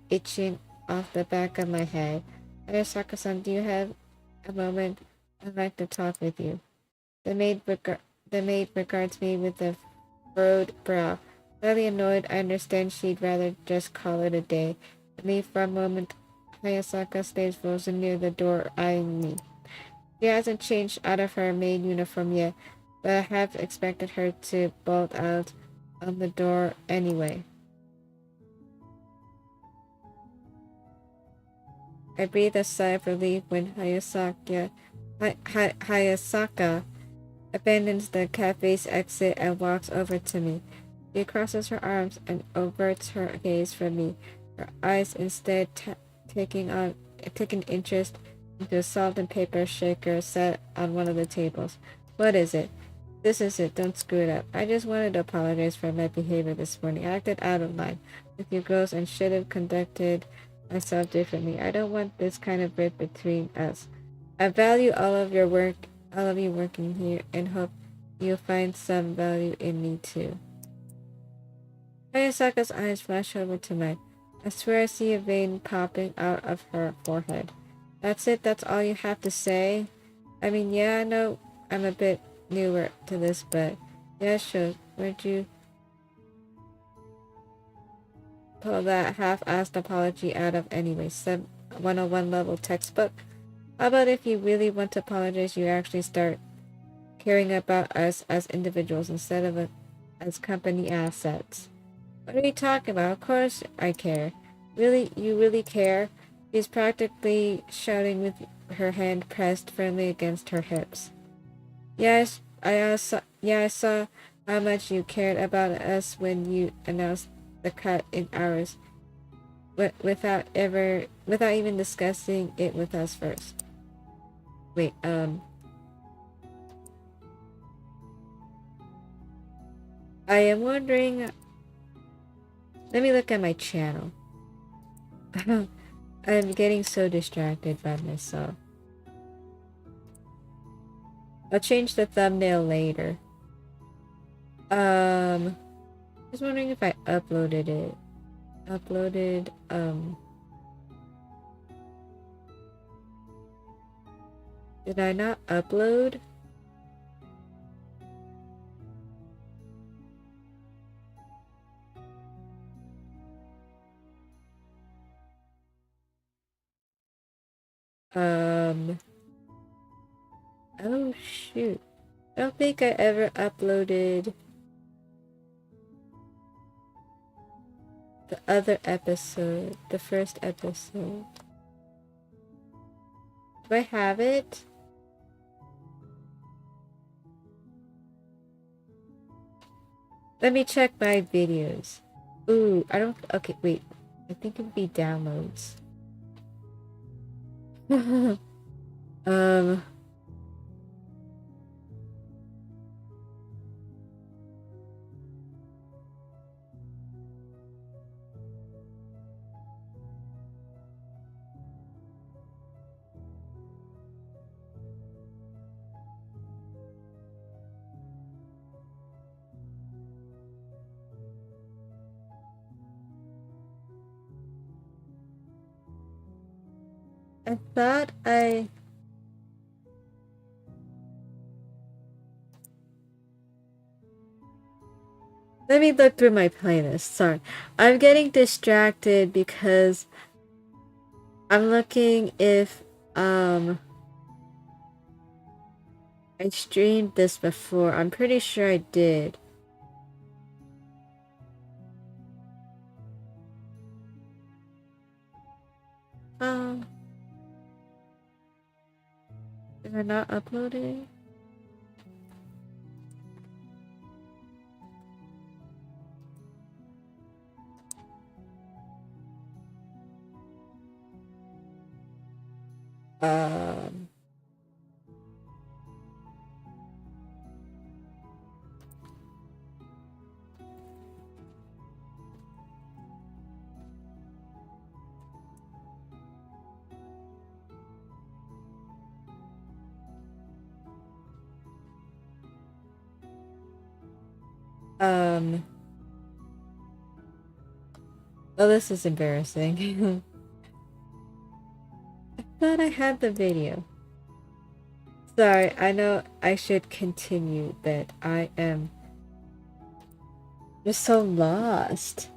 itching off the back of my head. Ayasaka-san, do you have a moment? I'd like to talk with you. The maid regards me with a furrowed brow. Slightly annoyed, I understand she'd rather just call it a day. And leave for a moment. Hayasaka stays frozen near the door, eyeing me. She hasn't changed out of her maid uniform yet, but I have expected her to bolt out on the door anyway. I breathe a sigh of relief when Hayasaka abandons the cafe's exit and walks over to me. She crosses her arms and averts her gaze from me, her eyes instead taking interest into a salt and paper shaker set on one of the tables. What is it? This is it. Don't screw it up. I just wanted to apologize for my behavior this morning. I acted out of line with you girls and should have conducted myself differently. I don't want this kind of rift between us. I value all of you working here, and hope you'll find some value in me too. Hayasaka's eyes flash over to mine. I swear I see a vein popping out of her forehead. That's it? That's all you have to say? I mean, yeah, I know I'm a bit newer to this, but yeah, sure. Where'd you pull that half-assed apology out of anyway? Some 101 level textbook? How about if you really want to apologize, you actually start caring about us as individuals instead of as company assets? What are you talking about? Of course I care. Really? You really care? She's practically shouting with her hand pressed firmly against her hips. Yes, I saw how much you cared about us when you announced the cut in hours, without even discussing it with us first. Wait, I am wondering. Let me look at my channel. I'm getting so distracted by myself. I'll change the thumbnail later. Just wondering if I uploaded it. Did I not upload? Oh shoot. I don't think I ever uploaded the other episode, the first episode. Do I have it? Let me check my videos. Ooh, I don't. Okay, wait. I think it would be downloads. um. I thought I. Let me look through my playlist. Sorry. I'm getting distracted because I'm looking if I streamed this before. I'm pretty sure I did. Did I not upload it? Um. Oh, this is embarrassing. thought I had the video. Sorry, I know I should continue, but I am just so lost.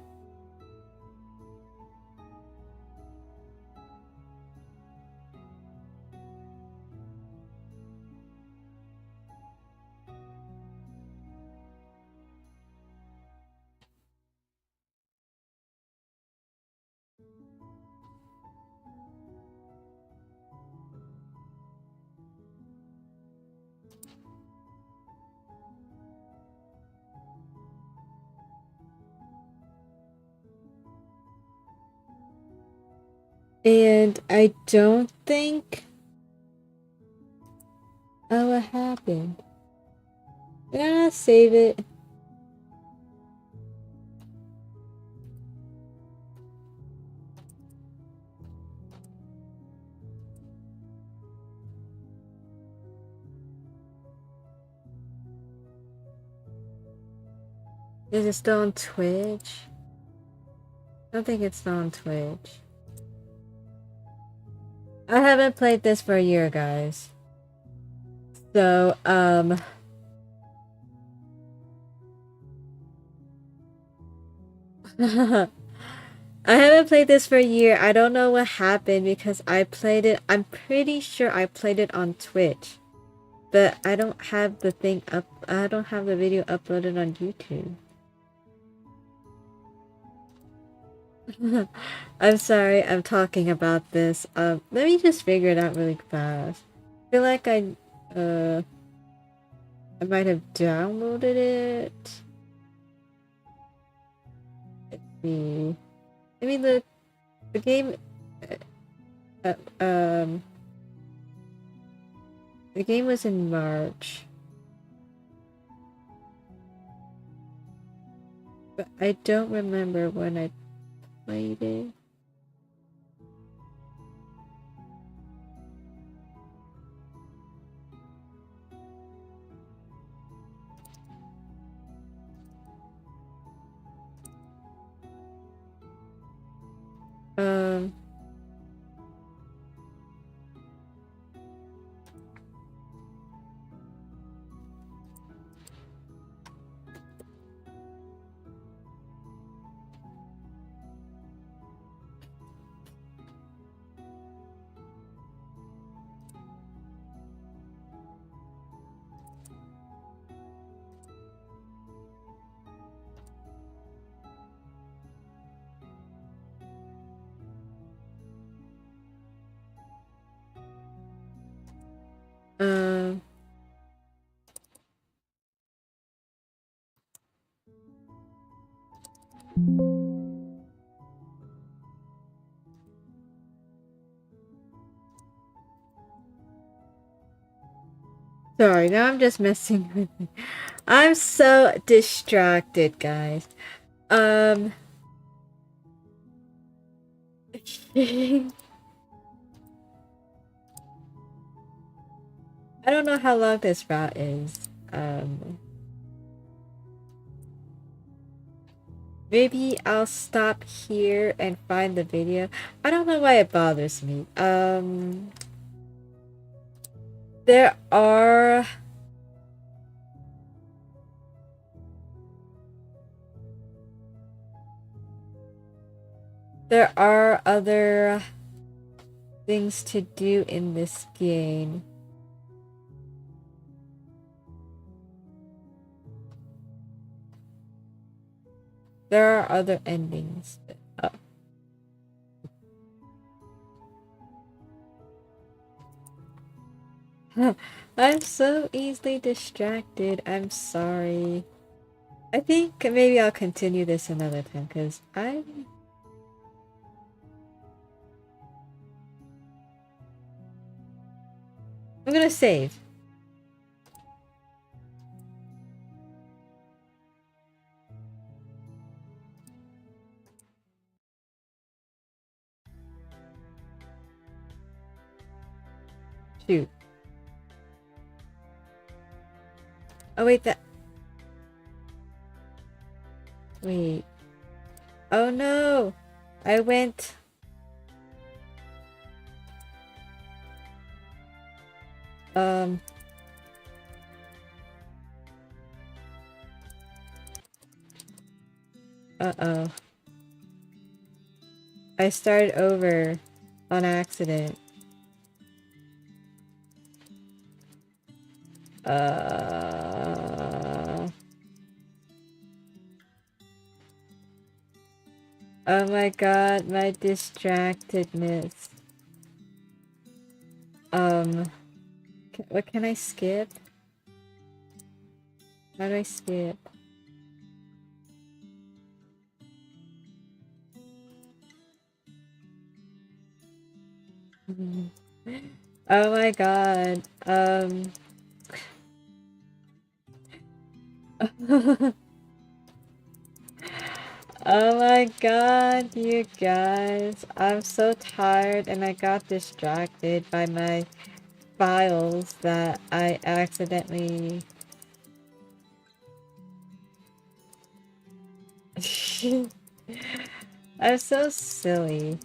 And I don't think... Oh, what happened? I'm gonna save it. Is it still on Twitch? I don't think it's still on Twitch. I haven't played this for a year, guys. So, I haven't played this for a year. I don't know what happened because I played it. I'm pretty sure I played it on Twitch. But I don't have the thing up. I don't have the video uploaded on YouTube. I'm sorry, I'm talking about this. Let me just figure it out really fast. I feel like I might have downloaded it. Let's see. I mean, the game, the game was in March. But I don't remember when I played it. Um, um, Sorry, now I'm just messing with it. I'm so distracted, guys. I don't know how long this route is. Maybe I'll stop here and find the video. I don't know why it bothers me. There are... There are other things to do in this game. There are other endings. I'm so easily distracted. I'm sorry. I think maybe I'll continue this another time because I'm gonna save. Shoot. Oh wait, that... Wait. Oh no! I went... Um. Uh-oh. I started over on accident. Oh my god, my distractedness. What can I skip? How do I skip? Oh my god. Oh my god, you guys. I'm so tired and I got distracted by my files that I accidentally... I'm so silly.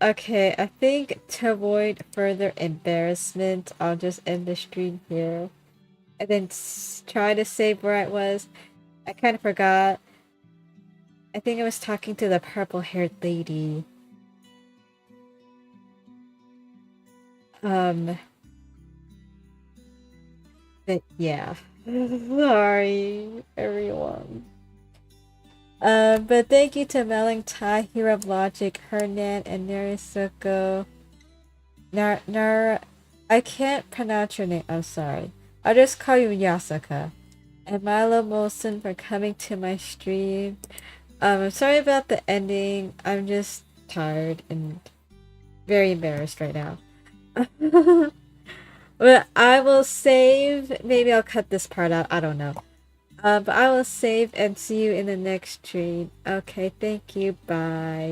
Okay, I think to avoid further embarrassment, I'll just end the stream here. And then try to save where I was. I kind of forgot. I think I was talking to the purple-haired lady. But yeah. Sorry, everyone. But thank you to Melantai, Hero of Logic, Hernan, and Narisuko. I can't pronounce your name, I'm sorry. I'll just call you Yasuka. And Milo Molson for coming to my stream. I'm sorry about the ending. I'm just tired and very embarrassed right now. But I will save. Maybe I'll cut this part out. I don't know. But I will save and see you in the next stream. Okay, thank you. Bye.